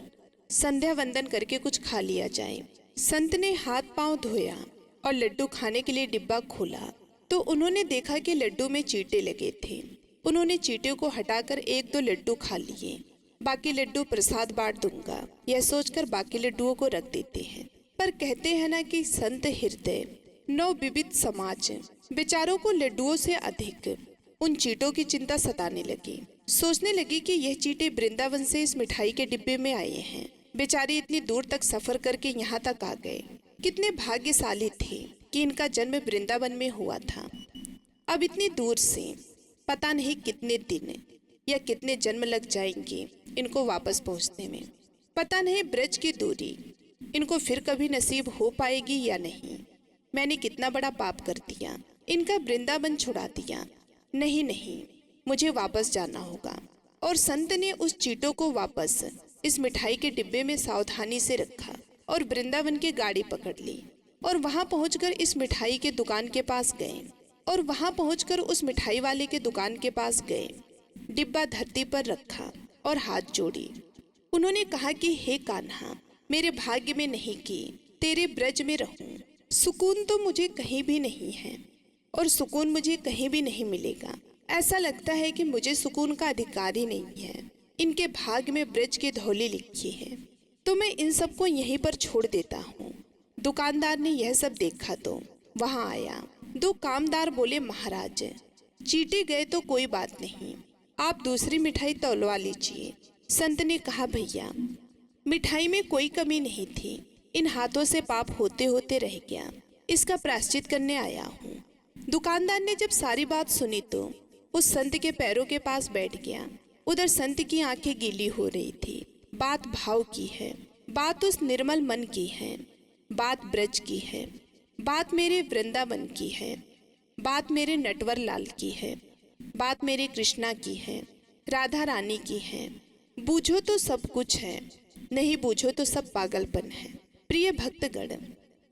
संध्या वंदन करके कुछ खा लिया जाए। संत ने हाथ पांव धोया और लड्डू खाने के लिए डिब्बा खोला तो उन्होंने देखा कि लड्डू में चींटे लगे थे। उन्होंने चींटों को हटाकर 1-2 लड्डू खा लिए। बाकी लड्डू प्रसाद बांट दूंगा, यह सोचकर बाकी लड्डुओं को रख देते हैं। पर कहते हैं ना कि संत हृदय नौ विविध समाज। बेचारों को लड्डुओं से अधिक उन चींटों की चिंता सताने लगी। सोचने लगी कि यह चींटे वृंदावन से इस मिठाई के डिब्बे में आए हैं। बेचारे इतनी दूर तक सफर करके यहाँ तक आ गए। कितने भाग्यशाली थे कि इनका जन्म वृंदावन में हुआ था। अब इतनी दूर से पता नहीं कितने दिन या कितने जन्म लग जाएंगे इनको वापस पहुँचने में। पता नहीं ब्रज की दूरी इनको फिर कभी नसीब हो पाएगी या नहीं। मैंने कितना बड़ा पाप कर दिया, इनका वृंदावन छुड़ा दिया। नहीं नहीं, मुझे वापस जाना होगा। और संत ने उस चींटों को वापस इस मिठाई के डिब्बे में सावधानी से रखा और वृंदावन की गाड़ी पकड़ ली और वहां पहुंचकर इस मिठाई के दुकान के पास गए और वहां पहुंचकर उस मिठाई वाले के दुकान के पास गए। डिब्बा धरती पर रखा और हाथ जोड़ी। उन्होंने कहा कि हे कान्हा, मेरे भाग्य में नहीं कि तेरे ब्रज में रहूं। सुकून तो मुझे कहीं भी नहीं है और सुकून मुझे कहीं भी नहीं मिलेगा। ऐसा लगता है कि मुझे सुकून का अधिकार ही नहीं है। इनके भाग्य में ब्रज की धौली लिखी है तो मैं इन सबको यहीं पर छोड़ देता हूँ। दुकानदार ने यह सब देखा तो वहां आया। 2 कामदार बोले, महाराज चींटे गए तो कोई बात नहीं, आप दूसरी मिठाई तौलवा लीजिए। संत ने कहा, भैया मिठाई में कोई कमी नहीं थी, इन हाथों से पाप होते होते रह गया, इसका प्रायश्चित करने आया हूँ। दुकानदार ने जब सारी बात सुनी तो उस संत के पैरों के पास बैठ गया। उधर संत की आंखें गीली हो रही थी। बात भाव की है, बात उस निर्मल मन की है, बात ब्रज की है, बात मेरे वृंदावन की है, बात मेरे नटवर लाल की है, बात मेरे कृष्णा की है, राधा रानी की है। बूझो तो सब कुछ है, नहीं बूझो तो सब पागलपन है। प्रिय भक्तगण,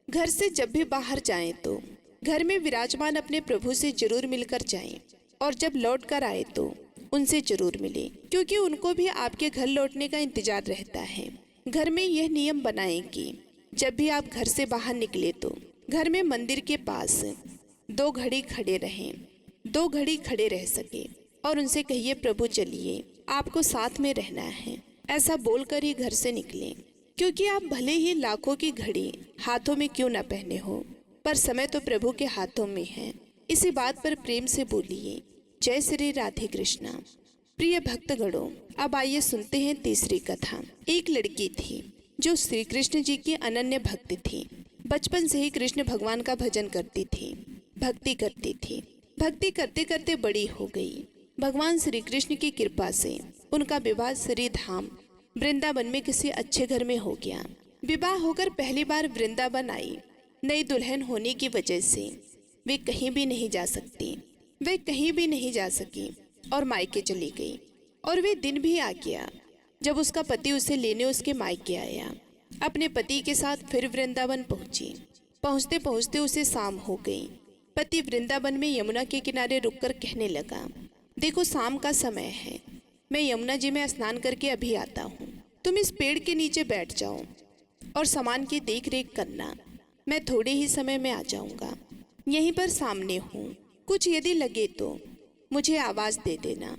घर से जब भी बाहर जाएं तो घर में विराजमान अपने प्रभु से जरूर मिलकर जाएं और जब लौट कर आए तो उनसे जरूर मिले, क्योंकि उनको भी आपके घर लौटने का इंतजार रहता है। घर में यह नियम बनाएं कि जब भी आप घर से बाहर निकले तो घर में मंदिर के पास 2 घड़ी खड़े रहें, 2 घड़ी खड़े रह सके और उनसे कहिए प्रभु चलिए, आपको साथ में रहना है, ऐसा बोलकर ही घर से निकलें। क्योंकि आप भले ही लाखों की घड़ी हाथों में क्यों न पहने हो, पर समय तो प्रभु के हाथों में है। इसी बात पर प्रेम से बोलिए जय श्री राधे कृष्णा। प्रिय भक्तगणों, अब आइए सुनते हैं तीसरी कथा। एक लड़की थी जो श्री कृष्ण जी की अनन्य भक्त थी। बचपन से ही कृष्ण भगवान का भजन करती थी, भक्ति करती थी। भक्ति करते करते बड़ी हो गई। भगवान श्री कृष्ण की कृपा से उनका विवाह श्री धाम वृंदावन में किसी अच्छे घर में हो गया। विवाह होकर पहली बार वृंदावन आई। नई दुल्हन होने की वजह से वे कहीं भी नहीं जा सकती, वे कहीं भी नहीं जा सकी और मायके चली गई। और वे दिन भी आ गया जब उसका पति उसे लेने उसके मायके आया। अपने पति के साथ फिर वृंदावन पहुंची। पहुंचते पहुंचते उसे शाम हो गई। पति वृंदावन में यमुना के किनारे रुककर कहने लगा, देखो शाम का समय है, मैं यमुना जी में स्नान करके अभी आता हूँ। तुम इस पेड़ के नीचे बैठ जाओ और सामान की देख रेख करना, मैं थोड़े ही समय में आ जाऊंगा। यहीं पर सामने हूँ, कुछ यदि लगे तो मुझे आवाज दे देना।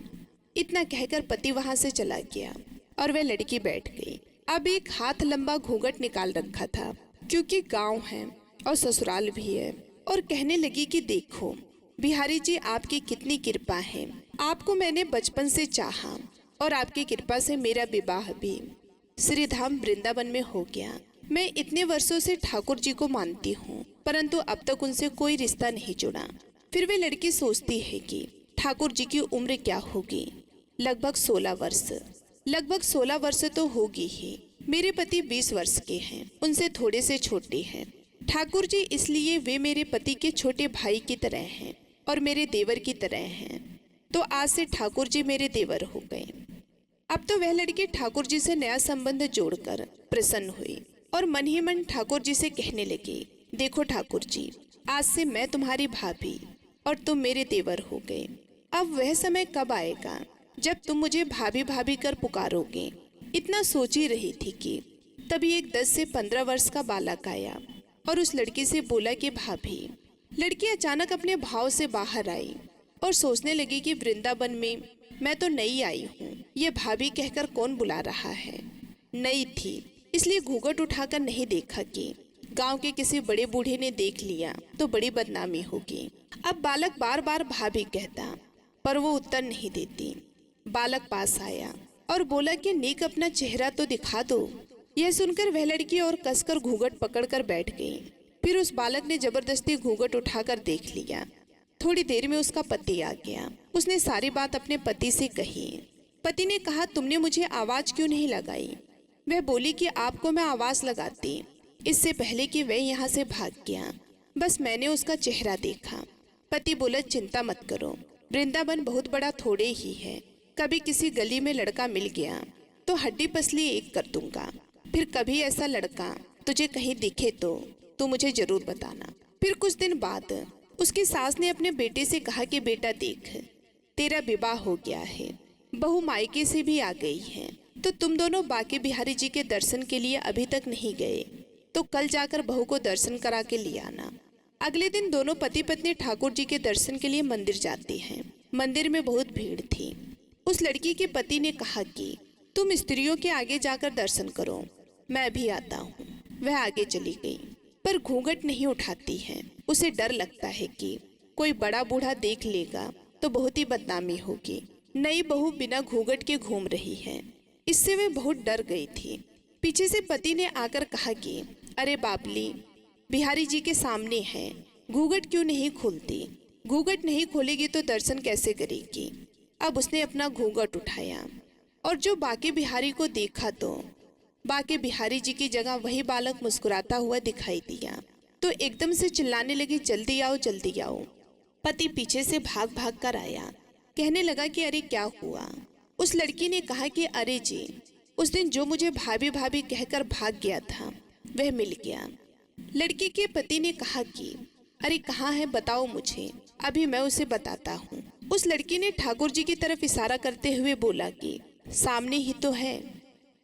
इतना कहकर पति वहां से चला गया और वह लड़की बैठ गई। अब एक हाथ लंबा घूंघट निकाल रखा था, क्योंकि गांव है और ससुराल भी है, और कहने लगी कि देखो बिहारी जी, आपकी कितनी कृपा है। आपको मैंने बचपन से चाहा और आपकी कृपा से मेरा विवाह भी श्री धाम वृंदावन में हो गया। मैं इतने वर्षों से ठाकुर जी को मानती हूँ, परंतु अब तक उनसे कोई रिश्ता नहीं जुड़ा। फिर वे लड़की सोचती है कि ठाकुर जी की उम्र क्या होगी, लगभग 16 वर्ष। लगभग 16 वर्ष तो होगी ही। मेरे पति 20 वर्ष के हैं, उनसे थोड़े से छोटे हैं। ठाकुर जी इसलिए वे मेरे पति के छोटे भाई की तरह हैं और मेरे देवर की तरह हैं, तो आज से ठाकुर जी मेरे देवर हो गए। अब तो वह लड़की ठाकुर जी से नया संबंध जोड़कर प्रसन्न हुई और मन ही मन ठाकुर जी से कहने लगी, देखो ठाकुर जी, आज से मैं तुम्हारी भाभी और तुम मेरे देवर हो गए। अब वह समय कब आएगा जब तुम मुझे भाभी भाभी कर पुकारोगे। इतना सोच ही रही थी कि तभी एक 10 से 15 वर्ष का बालक आया और उस लड़की से बोला कि भाभी। लड़की अचानक अपने भाव से बाहर आई और सोचने लगी कि वृंदावन में मैं तो नई आई हूँ, ये भाभी कहकर कौन बुला रहा है। नई थी इसलिए घूंघट उठाकर नहीं देखा कि गांव के किसी बड़े बूढ़े ने देख लिया तो बड़ी बदनामी होगी। अब बालक बार बार भाभी कहता, पर वो उत्तर नहीं देती। बालक पास आया और बोला कि नेक अपना चेहरा तो दिखा दो। यह सुनकर वह लड़की और कसकर घूंघट पकड़कर बैठ गई। फिर उस बालक ने जबरदस्ती घूंघट उठाकर देख लिया। थोड़ी देर में उसका पति आ गया। उसने सारी बात अपने पति से कही। पति ने कहा, तुमने मुझे आवाज क्यों नहीं लगाई। वह बोली कि आपको मैं आवाज लगाती इससे पहले कि वह यहाँ से भाग गया, बस मैंने उसका चेहरा देखा। पति बोला, चिंता मत करो, वृंदावन बहुत बड़ा थोड़े ही है। कभी किसी गली में लड़का मिल गया तो हड्डी पसली एक कर दूंगा। फिर कभी ऐसा लड़का तुझे कहीं दिखे तो तू मुझे जरूर बताना। फिर कुछ दिन बाद उसकी सास ने अपने बेटे से कहा कि बेटा देख, तेरा विवाह हो गया है, बहू मायके से भी आ गई है, तो तुम दोनों बाके बिहारी जी के दर्शन के लिए अभी तक नहीं गए, तो कल जाकर बहू को दर्शन करा के ले आना। अगले दिन दोनों पति पत्नी ठाकुर जी के दर्शन के लिए मंदिर जाते हैं। मंदिर में बहुत भीड़ थी। उस लड़की के पति ने कहा कि तुम स्त्रियों के आगे जाकर दर्शन करो, मैं भी आता हूँ। वह आगे चली गई, पर घूंघट नहीं उठाती है। उसे डर लगता है कि कोई बड़ा बूढ़ा देख लेगा तो बहुत ही बदनामी होगी। नई बहू बिना घूंघट के घूम रही है, इससे वे बहुत डर गई थी। पीछे से पति ने आकर कहा कि अरे बाबली, बिहारी जी के सामने है, घूंघट क्यों नहीं खोलती। घूंघट नहीं खोलेगी तो दर्शन कैसे करेगी। अब उसने अपना घूंघट उठाया और जो बाके बिहारी को देखा तो बाके बिहारी जी की जगह वही बालक मुस्कुराता हुआ दिखाई दिया, तो एकदम से चिल्लाने लगी, जल्दी आओ जल्दी आओ। पति पीछे से भाग भाग कर आया, कहने लगा कि अरे क्या हुआ। उस लड़की ने कहा कि अरे जी, उस दिन जो मुझे भाभी भाभी कहकर भाग गया था वह मिल गया। लड़की के पति ने कहा कि अरे कहाँ है, बताओ मुझे, अभी मैं उसे बताता हूँ। उस लड़की ने ठाकुर जी की तरफ इशारा करते हुए बोला कि सामने ही तो है।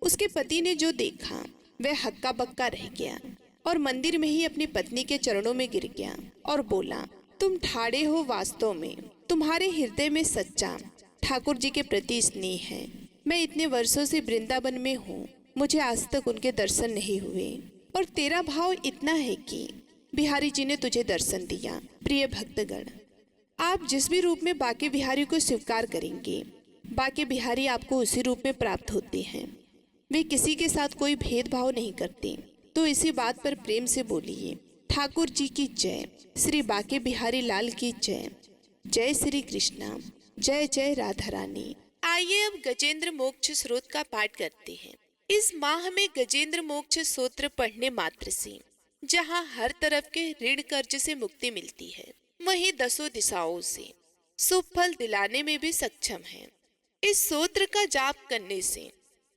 उसके पति ने जो देखा वह हक्का बक्का रह गया और मंदिर में ही अपनी पत्नी के चरणों में गिर गया और बोला, तुम ठाड़े हो, वास्तव में तुम्हारे हृदय में सच्चा ठाकुर जी के प्रति स्नेह है। मैं इतने वर्षों से वृंदावन में हूँ, मुझे आज तक उनके दर्शन नहीं हुए और तेरा भाव इतना है कि बिहारी जी ने तुझे दर्शन दिया। प्रिय भक्तगण, आप जिस भी रूप में बाके बिहारी को स्वीकार करेंगे, बाके बिहारी आपको उसी रूप में प्राप्त होते हैं। वे किसी के साथ कोई भेदभाव नहीं करते। तो इसी बात पर प्रेम से बोलिए, ठाकुर जी की जय, श्री बाके बिहारी लाल की जय, जय श्री कृष्णा, जय जय राधा रानी। आइए अब गजेंद्र मोक्ष स्रोत का पाठ करते हैं। इस माह में गजेंद्र मोक्ष सूत्र पढ़ने मात्र से जहाँ हर तरफ के ऋण कर्ज से मुक्ति मिलती है, वहीं 10 दिशाओं से शुभ फल दिलाने में भी सक्षम है। इस सूत्र का जाप करने से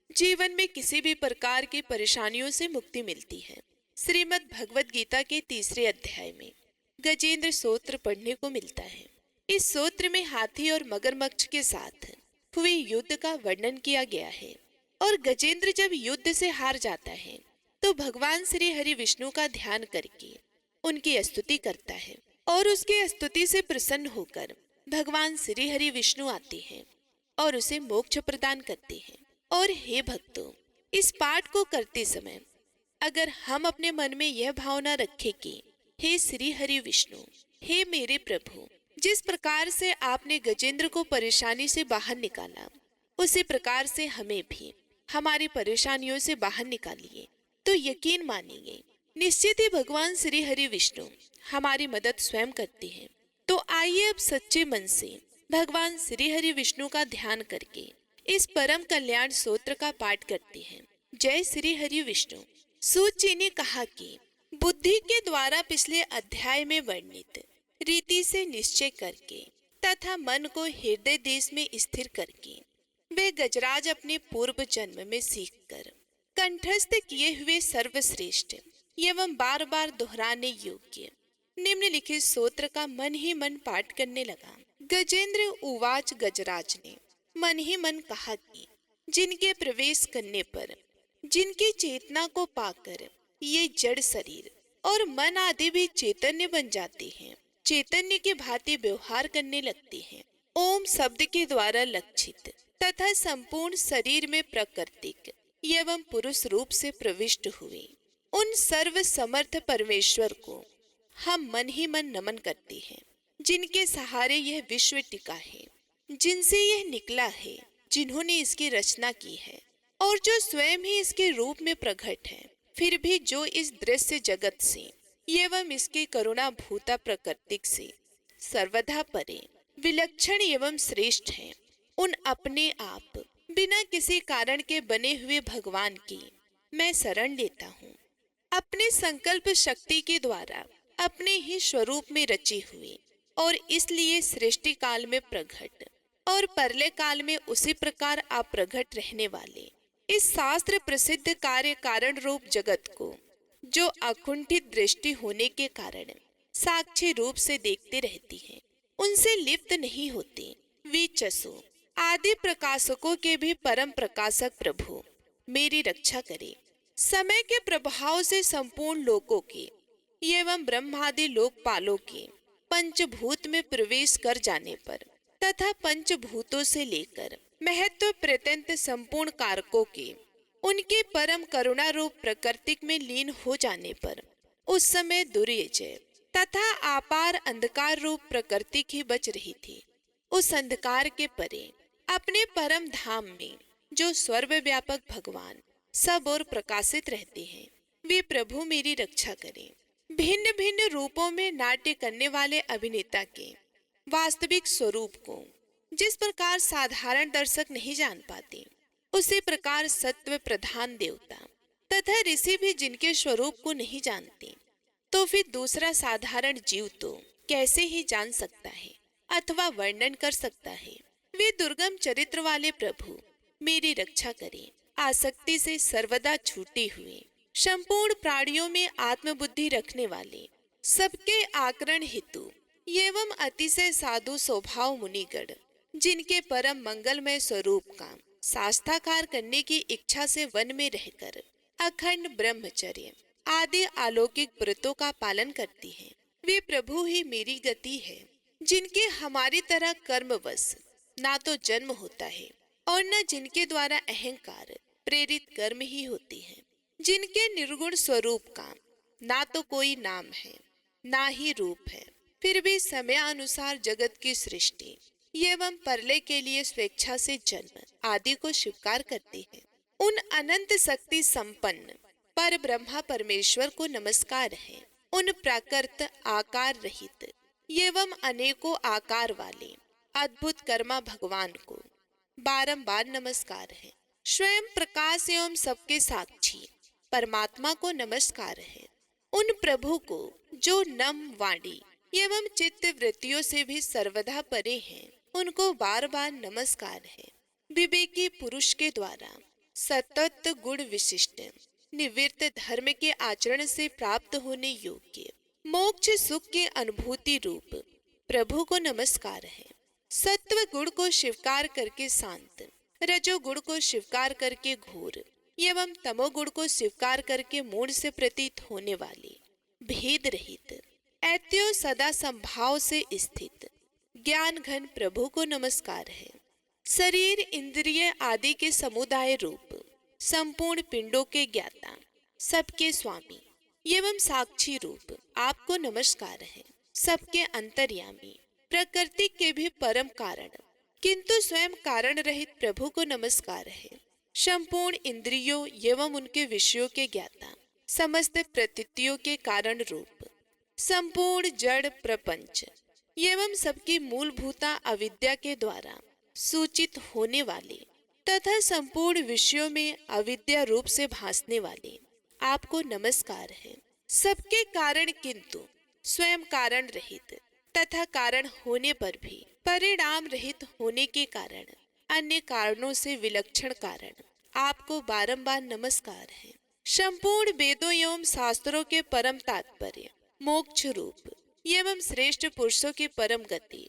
जीवन में किसी भी प्रकार की परेशानियों से मुक्ति मिलती है। श्रीमद् भगवत गीता के 3 अध्याय में गजेंद्र सूत्र पढ़ने को मिलता है। इस सूत्र में हाथी और मगरमच्छ के साथ हुए युद्ध का वर्णन किया गया है और गजेंद्र जब युद्ध से हार जाता है तो भगवान श्री हरि विष्णु का ध्यान करके उनकी स्तुति करता है और उसकी स्तुति से प्रसन्न होकर भगवान श्री हरि विष्णु आते हैं और उसे मोक्ष प्रदान करते हैं। और हे भक्तों, इस पाठ को करते समय अगर हम अपने मन में यह भावना रखें कि हे श्री हरि विष्णु, हे मेरे प्रभु, जिस प्रकार से आपने गजेंद्र को परेशानी से बाहर निकाला, उसी प्रकार से हमें भी हमारी परेशानियों से बाहर निकालिए, तो यकीन मानिए निश्चित ही भगवान श्री हरि विष्णु हमारी मदद स्वयं करते हैं। तो आइए अब सच्चे मन से भगवान श्री हरि विष्णु का ध्यान करके इस परम कल्याण सूत्र का पाठ करते हैं। जय श्री हरि विष्णु। सूत जी ने कहा कि बुद्धि के द्वारा पिछले अध्याय में वर्णित रीति से निश्चय करके तथा मन को हृदय देश में स्थिर करके वे गजराज अपने पूर्व जन्म में सीखकर कंठस्थ किए हुए सर्वश्रेष्ठ एवं बार बार दोहराने योग्य निम्नलिखित सूत्र का मन ही मन पाठ करने लगा। गजेंद्र उवाच, गजराज ने मन ही मन कहा कि जिनके प्रवेश करने पर, जिनकी चेतना को पाकर ये जड़ शरीर और मन आदि भी चैतन्य बन जाते हैं, चैतन्य की भांति व्यवहार करने लगते हैं, ओम शब्द के द्वारा लक्षित तथा संपूर्ण शरीर में प्राकृतिक एवं पुरुष रूप से प्रविष्ट हुए उन सर्व समर्थ परमेश्वर को हम मन ही मन नमन करते हैं, जिनके सहारे यह विश्व टिका है, जिनसे यह निकला है, जिन्होंने इसकी रचना की है और जो स्वयं ही इसके रूप में प्रकट है, फिर भी जो इस दृश्य जगत से एवं इसके करुणा भूता प्राकृतिक से सर्वदा परे, विलक्षण एवं श्रेष्ठ है, उन अपने आप बिना किसी कारण के बने हुए भगवान की मैं शरण लेता हूँ। अपने संकल्प शक्ति के द्वारा अपने ही स्वरूप में रची हुई और इसलिए सृष्टि काल में प्रकट और परले काल में उसी प्रकार आप प्रकट रहने वाले इस शास्त्र प्रसिद्ध कार्य कारण रूप जगत को, जो अकुंठित दृष्टि होने के कारण साक्षी रूप से देखते रहती है, उनसे लिप्त नहीं होते, वीचसो आदि प्रकाशकों के भी परम प्रकाशक प्रभु मेरी रक्षा करे। समय के प्रभाव से संपूर्ण लोकों के एवं ब्रह्मादि लोकपालों के पंचभूत में प्रवेश कर जाने पर तथा पंचभूतों से लेकर महत्व पर्यंत संपूर्ण कारकों के उनके परम करुणा रूप प्रकृतिक में लीन हो जाने पर उस समय दुर्जय तथा आपार अंधकार रूप प्रकृति ही बच रही थी। उस अंधकार के परे अपने परम धाम में जो सर्वव्यापक भगवान सब ओर प्रकाशित रहते हैं, वे प्रभु मेरी रक्षा करें। भिन्न भिन्न रूपों में नाट्य करने वाले अभिनेता के वास्तविक स्वरूप को जिस प्रकार साधारण दर्शक नहीं जान पाते, उसी प्रकार सत्व प्रधान देवता तथा ऋषि भी जिनके स्वरूप को नहीं जानते, तो फिर दूसरा साधारण जीव तो कैसे ही जान सकता है अथवा वर्णन कर सकता है। वे दुर्गम चरित्र वाले प्रभु मेरी रक्षा करें। आसक्ति से सर्वदा छूटे हुए संपूर्ण प्राणियों में आत्मबुद्धि रखने वाले, सबके आकरण हेतु एवं अतिशय साधु स्वभाव मुनिगण, जिनके परम मंगलमय स्वरूप का साक्षात्कार करने की इच्छा से वन में रहकर अखंड ब्रह्मचर्य आदि अलौकिक व्रतों का पालन करती हैं, वे प्रभु ही मेरी गति है। जिनके हमारी तरह कर्मवश ना तो जन्म होता है और न जिनके द्वारा अहंकार प्रेरित कर्म ही होती है, जिनके निर्गुण स्वरूप का ना तो कोई नाम है ना ही रूप है, फिर भी समय अनुसार जगत की सृष्टि एवं प्रलय के लिए स्वेच्छा से जन्म आदि को स्वीकार करते हैं, उन अनंत शक्ति संपन्न पर ब्रह्मा परमेश्वर को नमस्कार है। उन प्राकृत आकार रहित एवं अनेकों आकार वाले अद्भुत कर्मा भगवान को बारंबार नमस्कार है। स्वयं प्रकाश एवं सबके साक्षी परमात्मा को नमस्कार है। उन प्रभु को जो नम वाणी एवं चित्त वृत्तियों से भी सर्वदा परे हैं, उनको बार बार नमस्कार है। विवेकी पुरुष के द्वारा सतत गुण विशिष्ट निवृत्त धर्म के आचरण से प्राप्त होने योग्य मोक्ष सुख के अनुभूति रूप प्रभु को नमस्कार है। सत्व गुण को स्वीकार करके शांत, रजोगुण को स्वीकार करके घोर एवं तमोगुण को स्वीकार करके मूढ़ से प्रतीत होने वाले भेद रहित ऐत्यो सदा संभाव से स्थित ज्ञान घन प्रभु को नमस्कार है। शरीर इंद्रिय आदि के समुदाय रूप संपूर्ण पिंडों के ज्ञाता, सबके स्वामी एवं साक्षी रूप आपको नमस्कार है। सबके अंतर्यामी, प्रकृति के भी परम कारण किंतु स्वयं कारण रहित प्रभु को नमस्कार है। संपूर्ण इंद्रियों एवं उनके विषयों के ज्ञाता, समस्त प्रतीतियों के कारण रूप संपूर्ण जड़ प्रपंच एवं सबकी मूलभूता अविद्या के द्वारा सूचित होने वाले तथा संपूर्ण विषयों में अविद्या रूप से भासने वाले आपको नमस्कार है। सबके कारण किंतु स्वयं कारण रहित तथा कारण होने पर भी परिणाम रहित होने के कारण अन्य कारणों से विलक्षण कारण आपको बारंबार नमस्कार है। संपूर्ण वेदों एवं शास्त्रों के परम तात्पर्य मोक्ष रूप एवं श्रेष्ठ पुरुषों की परम गति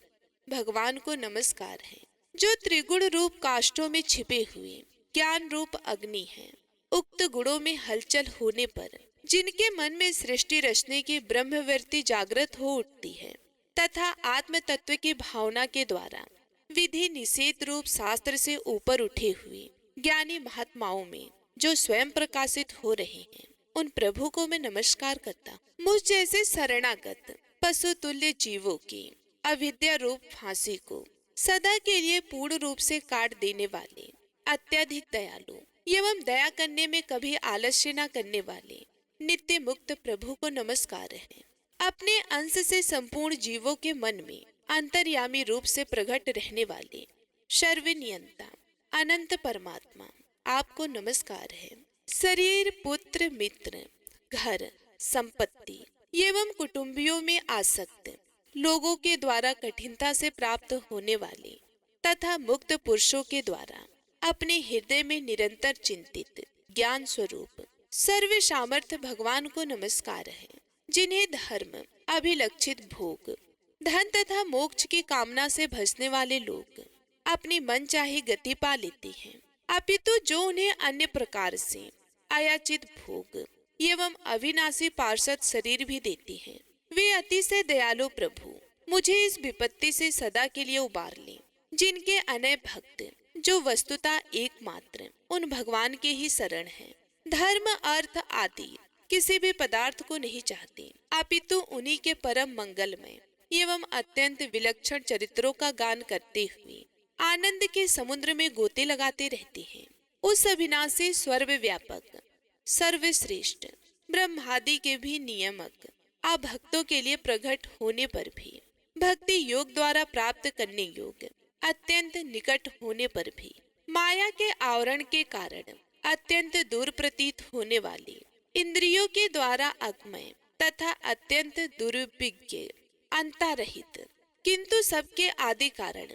भगवान को नमस्कार है। जो त्रिगुण रूप काष्ठों में छिपे हुए ज्ञान रूप अग्नि है, उक्त गुणों में हलचल होने पर जिनके मन में सृष्टि रचने की ब्रह्मवृत्ति जागृत हो उठती है तथा आत्म तत्व की भावना के द्वारा विधि निषेध रूप शास्त्र से ऊपर उठे हुए ज्ञानी महात्माओं में जो स्वयं प्रकाशित हो रहे हैं, उन प्रभु को मैं नमस्कार करता हूँ। मुझ जैसे शरणागत पशु तुल्य जीवों की अविद्या रूप फांसी को सदा के लिए पूर्ण रूप से काट देने वाले, अत्यधिक दयालु एवं दया करने में कभी आलस्य न करने वाले नित्य मुक्त प्रभु को नमस्कार है। अपने अंश से संपूर्ण जीवों के मन में अंतर्यामी रूप से प्रकट रहने वाले सर्वनियंता अनंत परमात्मा आपको नमस्कार है। शरीर, पुत्र, मित्र, घर, संपत्ति एवं कुटुंबियों में आसक्त लोगों के द्वारा कठिनता से प्राप्त होने वाले तथा मुक्त पुरुषों के द्वारा अपने हृदय में निरंतर चिंतित ज्ञान स्वरूप सर्व सामर्थ्य भगवान को नमस्कार है। जिन्हें धर्म, अभिलक्षित भोग, धन तथा मोक्ष की कामना से भजने वाले लोग अपनी मन चाहे गति पा लेते हैं, अपितु जो उन्हें अन्य प्रकार से अयाचित भोग एवं अविनाशी पार्षद शरीर भी देती हैं, वे अतिशय दयालु प्रभु मुझे इस विपत्ति से सदा के लिए उबार लें। जिनके अनय भक्त जो वस्तुतः एकमात्र उन भगवान के ही शरण हैं, धर्म, अर्थ आदि किसी भी पदार्थ को नहीं चाहते, अपितु उन्हीं के परम मंगलमय एवं अत्यंत विलक्षण चरित्रों का गान करते हुए आनंद के समुद्र में गोते लगाते रहते हैं। उस अविनाशी सर्वव्यापक, सर्वश्रेष्ठ ब्रह्मादि के भी नियामक आप भक्तों के लिए प्रकट होने पर भी, भक्ति योग द्वारा प्राप्त करने योग्य अत्यंत निकट होने पर भी, माया के आवरण के कारण अत्यंत दूर प्रतीत होने वाले, इंद्रियों के द्वारा अगमय तथा अत्यंत दुर्विज्ञ, अंतरहित किंतु सबके आदि कारण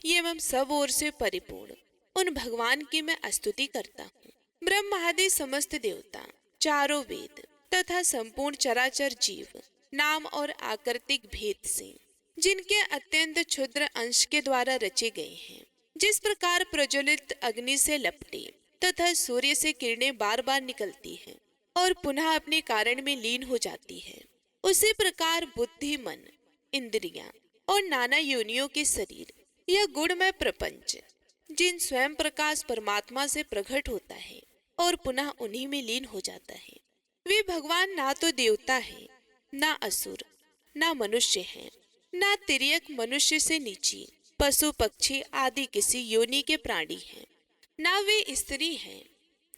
एवं सब ओर से परिपूर्ण उन भगवान की मैं स्तुति करता हूँ। ब्रह्म आदि समस्त देवता, चारों वेद तथा संपूर्ण चराचर जीव नाम और आकृतिक भेद से जिनके अत्यंत क्षुद्र अंश के द्वारा रचे गए हैं। जिस प्रकार प्रज्वलित अग्नि से लपटे तथा सूर्य से किरणें बार बार निकलती हैं और पुनः अपने कारण में लीन हो जाती है, उसी प्रकार बुद्धि, मन, इंद्रियां और नाना योनियों के शरीर, यह गुणमय प्रपंच, जिन स्वयं प्रकाश परमात्मा से प्रकट होता है और पुनः उन्हीं में लीन हो जाता है, वे भगवान ना तो देवता है, ना असुर, ना मनुष्य हैं, ना तिर्यक मनुष्य से नीची पशु पक्षी आदि किसी योनि के प्राणी हैं, ना वे स्त्री हैं,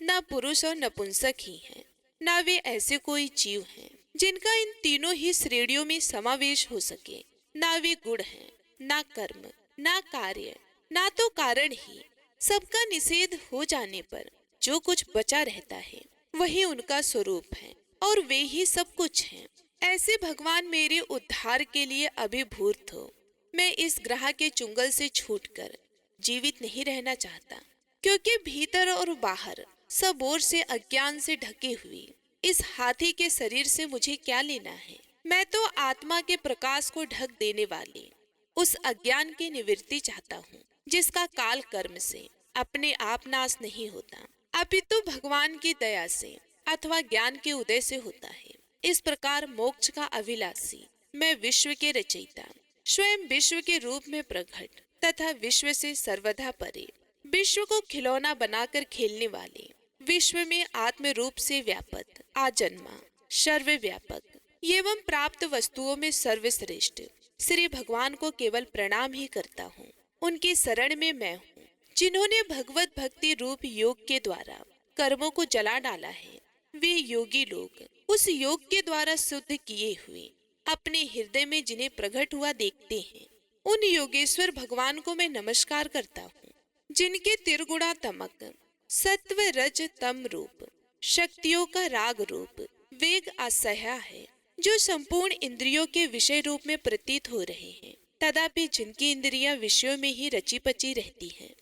ना पुरुष और नपुंसक ही हैं, ना वे ऐसे कोई जीव हैं जिनका इन तीनों ही श्रेणियों में समावेश हो सके, ना वे गुण हैं, ना कर्म, ना कार्य, ना तो कारण ही। सबका निषेध हो जाने पर जो कुछ बचा रहता है वही उनका स्वरूप है और वे ही सब कुछ हैं। ऐसे भगवान मेरे उद्धार के लिए अभिभूत हो। मैं इस ग्रह के चुंगल से छूटकर जीवित नहीं रहना चाहता, क्योंकि भीतर और बाहर सब ओर से अज्ञान से ढके हुए इस हाथी के शरीर से मुझे क्या लेना है। मैं तो आत्मा के प्रकाश को ढक देने वाले उस अज्ञान की निवृत्ति चाहता हूँ, जिसका काल कर्म से अपने आप नाश नहीं होता, अपितु भगवान की दया से अथवा ज्ञान के उदय से होता है। इस प्रकार मोक्ष का अभिलाषी मैं विश्व के रचयिता, स्वयं विश्व के रूप में प्रकट तथा विश्व से सर्वदा परे, विश्व को खिलौना बनाकर खेलने वाले, विश्व में आत्म रूप से व्यापक, आजन्मा, सर्वव्यापक एवं प्राप्त वस्तुओं में सर्वश्रेष्ठ श्री भगवान को केवल प्रणाम ही करता हूँ। उनकी शरण में मैं हूँ, जिन्होंने भगवत भक्ति रूप योग के द्वारा कर्मों को जला डाला है। वे योगी लोग उस योग के द्वारा शुद्ध किए हुए अपने हृदय में जिन्हें प्रकट हुआ देखते हैं, उन योगेश्वर भगवान को मैं नमस्कार करता हूँ, जिनके त्रिगुणात्मक सत्व रज तम रूप, शक्तियों का राग रूप, वेग असह्य है, जो संपूर्ण इंद्रियों के विषय रूप में प्रतीत हो रहे हैं, तथापि जिनकी इंद्रियां विषयों में ही रची पची रहती हैं।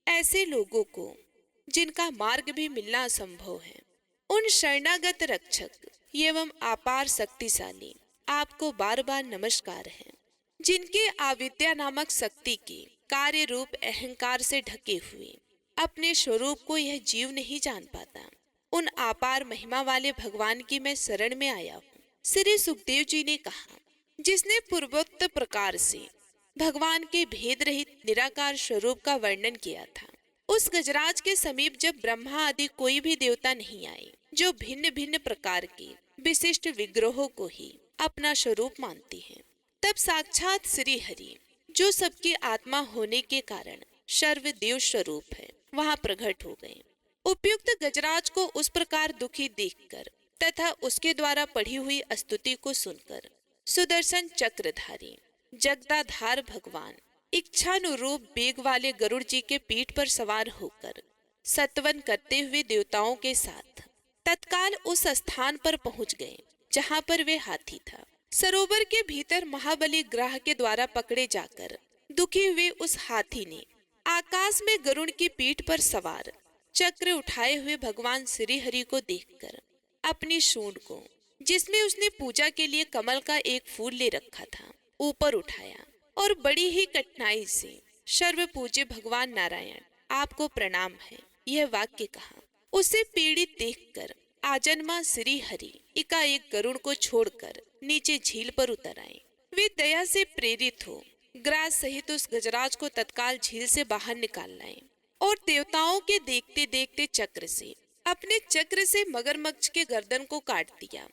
ऐसे लोगों को जिनका मार्ग भी मिलना असंभव है, उन शरणागत रक्षक एवं अपार शक्तिशाली आपको बार बार नमस्कार है, जिनके अविद्या नामक शक्ति के कार्य रूप अहंकार से ढके हुए अपने स्वरूप को यह जीव नहीं जान पाता, उन अपार महिमा वाले भगवान की मैं शरण में आया हूँ। श्री सुखदेव जी ने कहा, जिसने पूर्वोक्त प्रकार से भगवान के भेद रहित निराकार स्वरूप का वर्णन किया था, उस गजराज के समीप जब ब्रह्मा आदि कोई भी देवता नहीं आए, जो भिन्न भिन्न प्रकार के विशिष्ट विग्रहों को ही अपना स्वरूप मानते हैं, तब साक्षात श्री हरि, जो सबकी आत्मा होने के कारण सर्वदेव स्वरूप है, वहां प्रकट हो गए। उपयुक्त गजराज को उस प्रकार दुखी देखकर तथा उसके द्वारा पढ़ी हुई स्तुति को सुनकर सुदर्शन चक्रधारी जगदाधार भगवान इच्छानुरूप वेग वाले गरुड़ जी के पीठ पर सवार होकर सत्वन करते हुए देवताओं के साथ तत्काल उस स्थान पर पहुंच गए जहां पर वे हाथी था। सरोवर के भीतर महाबली ग्रह के द्वारा पकड़े जाकर दुखी हुए उस हाथी ने आकाश में गरुड़ की पीठ पर सवार चक्र उठाए हुए भगवान श्री हरि को देखकर अपनी सूंड को, जिसमें उसने पूजा के लिए कमल का एक फूल ले रखा था, ऊपर उठाया और बड़ी ही कठिनाई से सर्व पूज्य भगवान नारायण आपको प्रणाम है, यह वाक्य कहा। उसे पीड़ित देखकर आजन्मा श्री हरि एकाएक गरुड़ को छोड़कर नीचे झील पर उतर आए। वे दया से प्रेरित हो ग्रास सहित उस गजराज को तत्काल झील से बाहर निकाल लाए और देवताओं के देखते देखते अपने चक्र से मगरमच्छ के गर्दन को काट दिया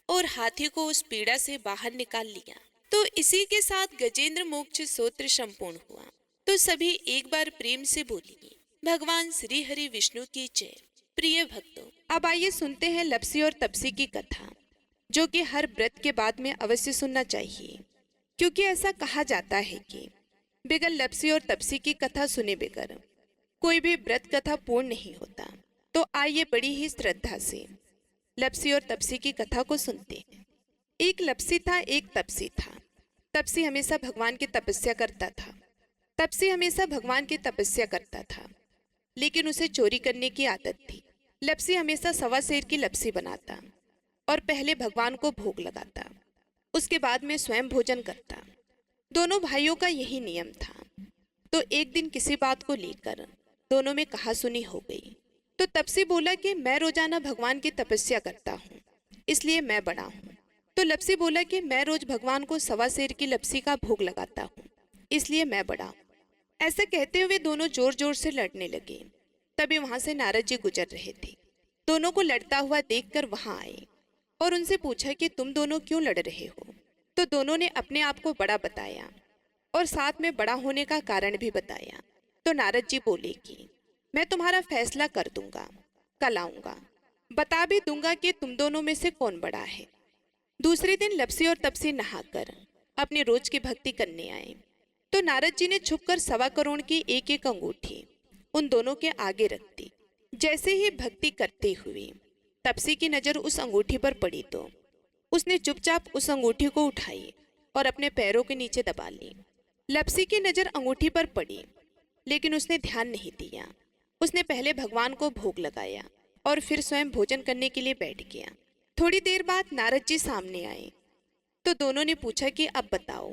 और हाथी को उस पीड़ा से बाहर निकाल लिया। तो इसी के साथ गजेंद्र मोक्ष सूत्र संपूर्ण हुआ। तो सभी एक बार प्रेम से बोलिए, भगवान श्री हरि विष्णु की जय। प्रिय भक्तों, अब आइए सुनते हैं लप्सी और तपसी की कथा, जो कि हर व्रत के बाद में अवश्य सुनना चाहिए, क्योंकि ऐसा कहा जाता है कि बिगर लप्सी और तपसी की कथा सुने बिगर कोई भी व्रत कथा पूर्ण नहीं होता। तो आइए बड़ी ही श्रद्धा से लप्सी और तपसी की कथा को सुनते हैं। एक लप्सी था, एक तपसी था। तपसी हमेशा भगवान की तपस्या करता था। तपसी हमेशा भगवान की तपस्या करता था, लेकिन उसे चोरी करने की आदत थी। लप्सी हमेशा सवा सेर की लप्सी बनाता और पहले भगवान को भोग लगाता, उसके बाद में स्वयं भोजन करता। दोनों भाइयों का यही नियम था। तो एक दिन किसी बात को लेकर दोनों में कहासुनी हो गई। तो तपसी बोला कि मैं रोजाना भगवान की तपस्या करता हूँ, इसलिए मैं बड़ा हूँ। तो लपसी बोला कि मैं रोज भगवान को सवा सेर की लपसी का भोग लगाता हूँ, इसलिए मैं बड़ा हूँ। ऐसा कहते हुए दोनों जोर जोर से लड़ने लगे। तभी वहां से नारद जी गुजर रहे थे। दोनों को लड़ता हुआ देखकर वहां आए और उनसे पूछा कि तुम दोनों क्यों लड़ रहे हो। तो दोनों ने अपने आप को बड़ा बताया और साथ में बड़ा होने का कारण भी बताया। तो नारद जी बोले कि मैं तुम्हारा फैसला कर दूंगा, कल आऊंगा, बता भी दूंगा कि तुम दोनों में से कौन बड़ा है। दूसरे दिन लपसी और तपसी नहाकर अपनी रोज की भक्ति करने आए। तो नारद जी ने छुपकर 1.25 करोड़ की एक एक अंगूठी उन दोनों के आगे रख दी। जैसे ही भक्ति करते हुए तपसी की नजर उस अंगूठी पर पड़ी तो उसने चुपचाप उस अंगूठी को उठाई और अपने पैरों के नीचे दबा ली। लपसी की नजर अंगूठी पर पड़ी, लेकिन उसने ध्यान नहीं दिया। उसने पहले भगवान को भोग लगाया और फिर स्वयं भोजन करने के लिए बैठ गया। थोड़ी देर बाद नारद जी सामने आए। तो दोनों ने पूछा कि अब बताओ,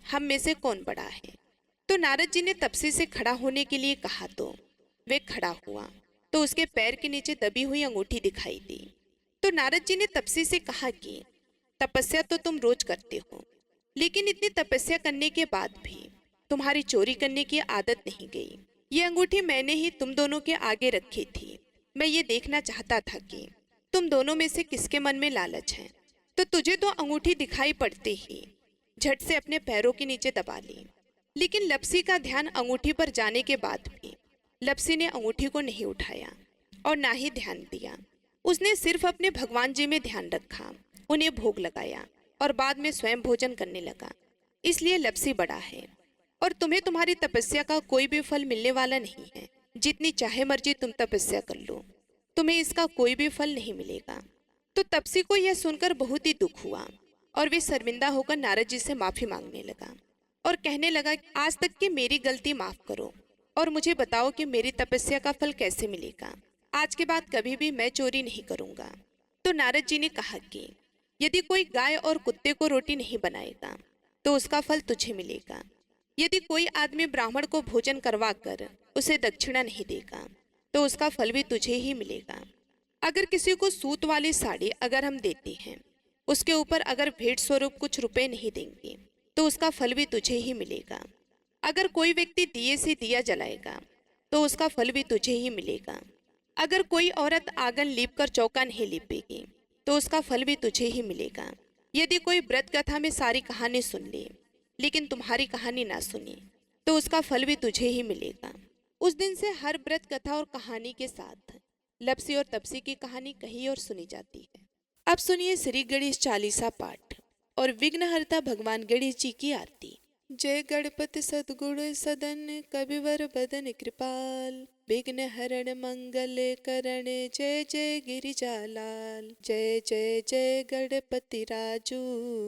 हम में से कौन बड़ा है। तो नारद जी ने तपसी से खड़ा होने के लिए कहा तो वे खड़ा हुआ। तो उसके पैर के नीचे दबी हुई अंगूठी दिखाई दी। तो नारद जी ने तपसी से कहा कि तपस्या तो तुम रोज करते हो, लेकिन इतनी तपस्या करने के बाद भी तुम्हारी चोरी करने की आदत नहीं गई। ये अंगूठी मैंने ही तुम दोनों के आगे रखी थी। मैं ये देखना चाहता था कि तुम दोनों में से किसके मन में लालच है। तो तुझे तो अंगूठी दिखाई पड़ते ही झट से अपने पैरों के नीचे दबा ली। लेकिन लपसी का ध्यान अंगूठी पर जाने के बाद भी लपसी ने अंगूठी को नहीं उठाया और ना ही ध्यान दिया। उसने सिर्फ अपने भगवान जी में ध्यान रखा, उन्हें भोग लगाया और बाद में स्वयं भोजन करने लगा। इसलिए लपसी बड़ा है और तुम्हें तुम्हारी तपस्या का कोई भी फल मिलने वाला नहीं है। जितनी चाहे मर्जी तुम तपस्या कर लो, तुम्हें इसका कोई भी फल नहीं मिलेगा। तो तपसी को यह सुनकर बहुत ही दुख हुआ और वे शर्मिंदा होकर नारद जी से माफी मांगने लगा और कहने लगा कि आज तक की मेरी गलती माफ करो और मुझे बताओ कि मेरी तपस्या का फल कैसे मिलेगा। आज के बाद कभी भी मैं चोरी नहीं करूंगा। तो नारद जी ने कहा कि यदि कोई गाय और कुत्ते को रोटी नहीं बनाएगा तो उसका फल तुझे मिलेगा। यदि कोई आदमी ब्राह्मण को भोजन करवा कर उसे दक्षिणा नहीं देगा तो उसका फल भी तुझे ही मिलेगा। अगर किसी को सूत वाली साड़ी अगर हम देते हैं, उसके ऊपर अगर भेंट स्वरूप कुछ रुपए नहीं देंगे तो उसका फल भी तुझे ही मिलेगा। अगर कोई व्यक्ति दिए से दिया जलाएगा तो उसका फल भी तुझे ही मिलेगा। अगर कोई औरत आंगन लीप कर चौका नहीं लीपेगी तो उसका फल भी तुझे ही मिलेगा। यदि कोई व्रत कथा में सारी कहानी सुन ले लेकिन तुम्हारी कहानी ना सुने तो उसका फल भी तुझे ही मिलेगा। उस दिन से हर व्रत कथा और कहानी के साथ लपसी और तपसी की कहानी कही और सुनी जाती है। अब सुनिए श्री गणेश चालीसा पाठ और विघ्नहर्ता भगवान गणेश जी की आरती। जय गणपति सद्गुण सदन कविवर बदन कृपाल, विघ्न हरण मंगल करण जय जय गिरिजालाल। जय जय जय गणपति राजू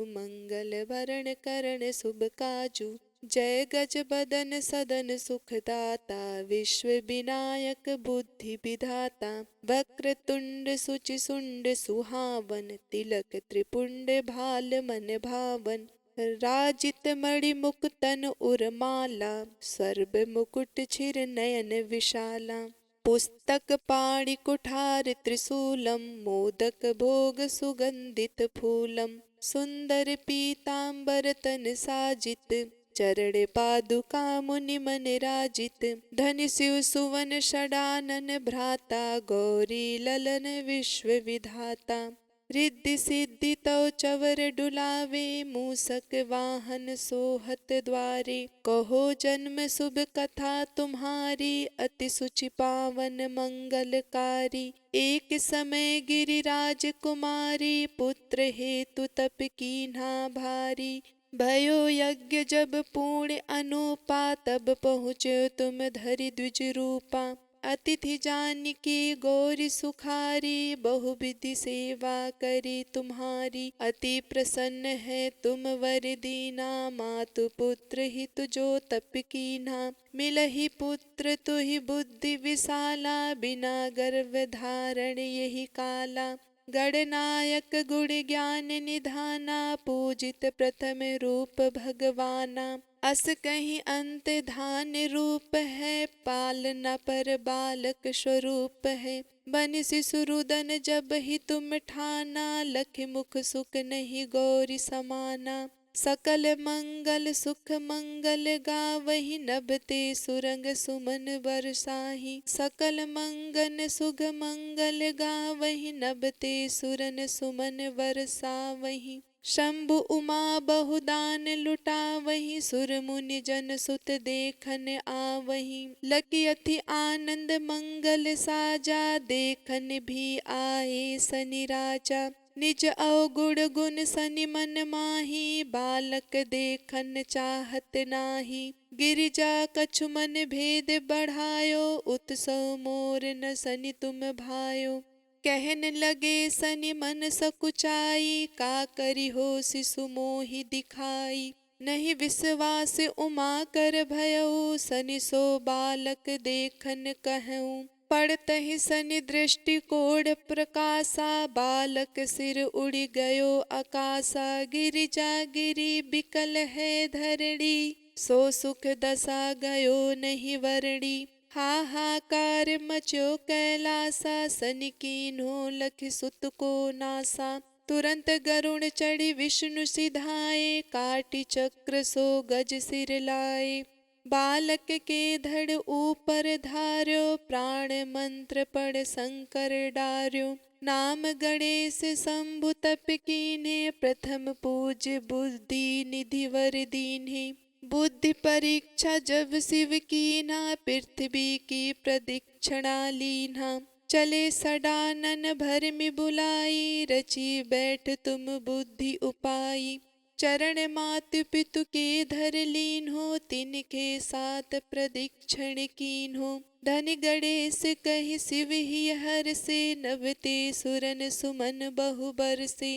मंगल भरण करण शुभ काजू। जय गज बदन सदन सुखदाता विश्व विनायक बुद्धि विधाता। वक्र तुंड सुचि सुंड सुहावन तिलक त्रिपुंड भाल मन भावन। राजित मणि मुकुतन उर्माला सर्व मुकुट छिर नयन विशाला। पुस्तक पाणि कुठार त्रिशूलम मोदक भोग सुगंधित फूलम। सुंदर पीतांबर तन साजित चरण पादुका मुनि मन राजित। धन शिव सुवन षडानन भ्राता गौरी ललन विश्व विधाता। रिद्धि सिद्धि तव चवर डुलावे मूसक वाहन सोहत द्वारे। कहो जन्म शुभ कथा तुम्हारी अति सुचि पावन मंगलकारी। एक समय गिरिराज कुमारी पुत्र हेतु तप कीन्हा भारी। भयो यज्ञ जब पूर्ण अनुपा तब पहुँचे तुम धरि द्विज रूपा। अतिथि जान की गौरी सुखारी बहुविधि सेवा करी तुम्हारी। अति प्रसन्न है तुम वर दीना मातु पुत्र हित जो तप कीन्हा। मिलहि पुत्र तुहि बुद्धि विशाला बिना गर्भ धारण यही काला। गणनायक गुण ज्ञान निधाना, पूजित प्रथम रूप भगवाना। अस कहीं अंत धान रूप है, पालना पर बालक स्वरूप है। बन शिशुरुदन जब ही तुम ठाना, लख मुख सुख नहीं गौरी समाना। सकल मंगल सुख मंगल गावहि, नभते सुरंग सुमन बरसाही। सकल मंगन सुख मंगल गावहि, नभते सुरन सुमन बरसावहि। शंभु उमा बहुदान लुटावहि, सुर मुनि जन सुत देखन आवहि। लकी अति आनंद मंगल साजा, देखन भी आए सनि राजा। निज अवगुण गुण सनि मन माही, बालक देखन चाहत नाही। गिरिजा कछु मन भेद बढ़ायो, उत्सव मोर न सनि तुम भायो। कहन लगे सनि मन सकुचाई, का करी हो शिशु मोहि दिखाई। नहीं विश्वास उमा कर भयउ, सनि सो बालक देखन कहऊँ। पड़तहि सनि दृष्टि कोड प्रकाशा, बालक सिर उड़ि गयो आकाशा। गिरिजा गिरी बिकल है धरणी, सो सुख दशा गयो नहीं वर्णी। हाहाकार मचो कैलासा, सनि कीन्हो लख सुत को नासा। तुरंत गरुण चढ़ी विष्णु सिधाए, काटी चक्र सो गज सिर लाए। बालक के धड़ ऊपर धार्यो, प्राण मंत्र पढ़ शंकर डार्यो। नाम गणेश शंभु तप कीन्हे, प्रथम पूज्य बुद्धि निधि वर दीन्हे। बुद्धि परीक्षा जब शिव कीन्हा, पृथ्वी की प्रदक्षिणा लीन्हा। चले सडानन भरमि बुलाई, रची बैठ तुम बुद्धि उपाई। चरण मातु पितु के धर लीन्हो, तिनके साथ प्रदक्षिण कीन्हो। धनि गणेश कहि शिव ही हर से, नभते सुरन सुमन बहु बरसे।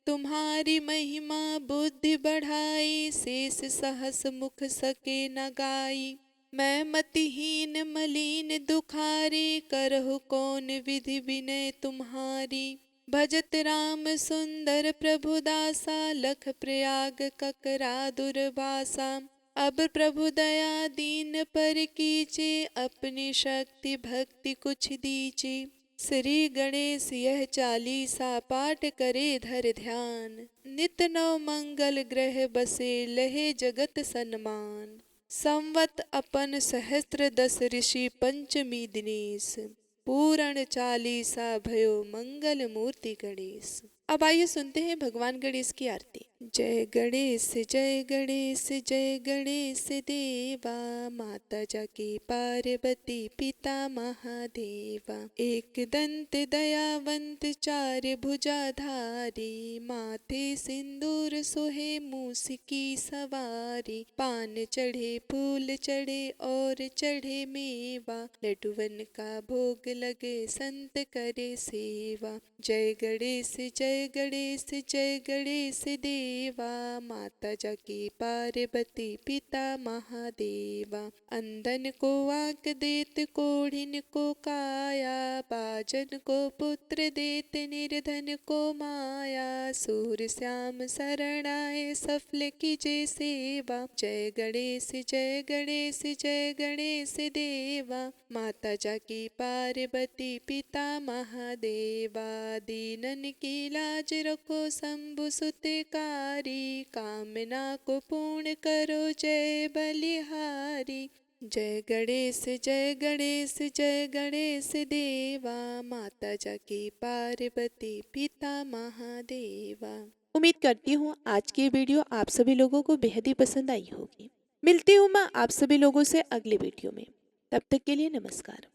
तुम्हारी महिमा बुद्धि बढ़ाई, शेष सहस मुख सके न गाई। मैं मतिहीन मलिन दुखारी, करहु कौन विधि विनय तुम्हारी। भजत राम सुंदर प्रभु दासा, लख प्रयाग ककरा दुर्वासा। अब प्रभु दया दीन पर कीचे, अपनी शक्ति भक्ति कुछ दीचे। श्री गणेश यह चालीसा, पाठ करे धर ध्यान। नित नव मंगल ग्रह बसे, लहे जगत सन्मान। संवत अपन सहस्त्र दस ऋषि पंचमी दिनेश, पूर्ण चालीसा भयो मंगल मूर्ति गणेश। अब आइए सुनते हैं भगवान गणेश की आरती। जय गणेश जय गणेश जय गणेश देवा, माता जाकी पार्वती पिता महादेवा। एक दंत दयावंत चार भुजाधारी, माथे सिंदूर सोहे मूस की सवारी। पान चढ़े फूल चढ़े और चढ़े मेवा, लड्डुवन का भोग लगे संत करे सेवा। जय गणेश जय गणेश जय गणेश देवा, माता जाकी पार्वती पिता महादेवा। अंधन को आंख देत कोढ़िन को काया, बाजन को पुत्र देत निर्धन को माया। सूर श्याम शरण आए सफल कीजे सेवा, जय गणेश जय गणेश जय गणेश देवा। माता जाकी पार्वती पिता महादेवा, दीनन की लाज रखो शंभु सुतकारी। कामना को पूर्ण करो जय बलिहारी। जय गणेश जय गणेश जय गणेश देवा, माता जाकी पार्वती पिता महादेवा। उम्मीद करती हूँ आज की वीडियो आप सभी लोगों को बेहद ही पसंद आई होगी। मिलती हूँ मैं आप सभी लोगों से अगले वीडियो में। तब तक के लिए नमस्कार।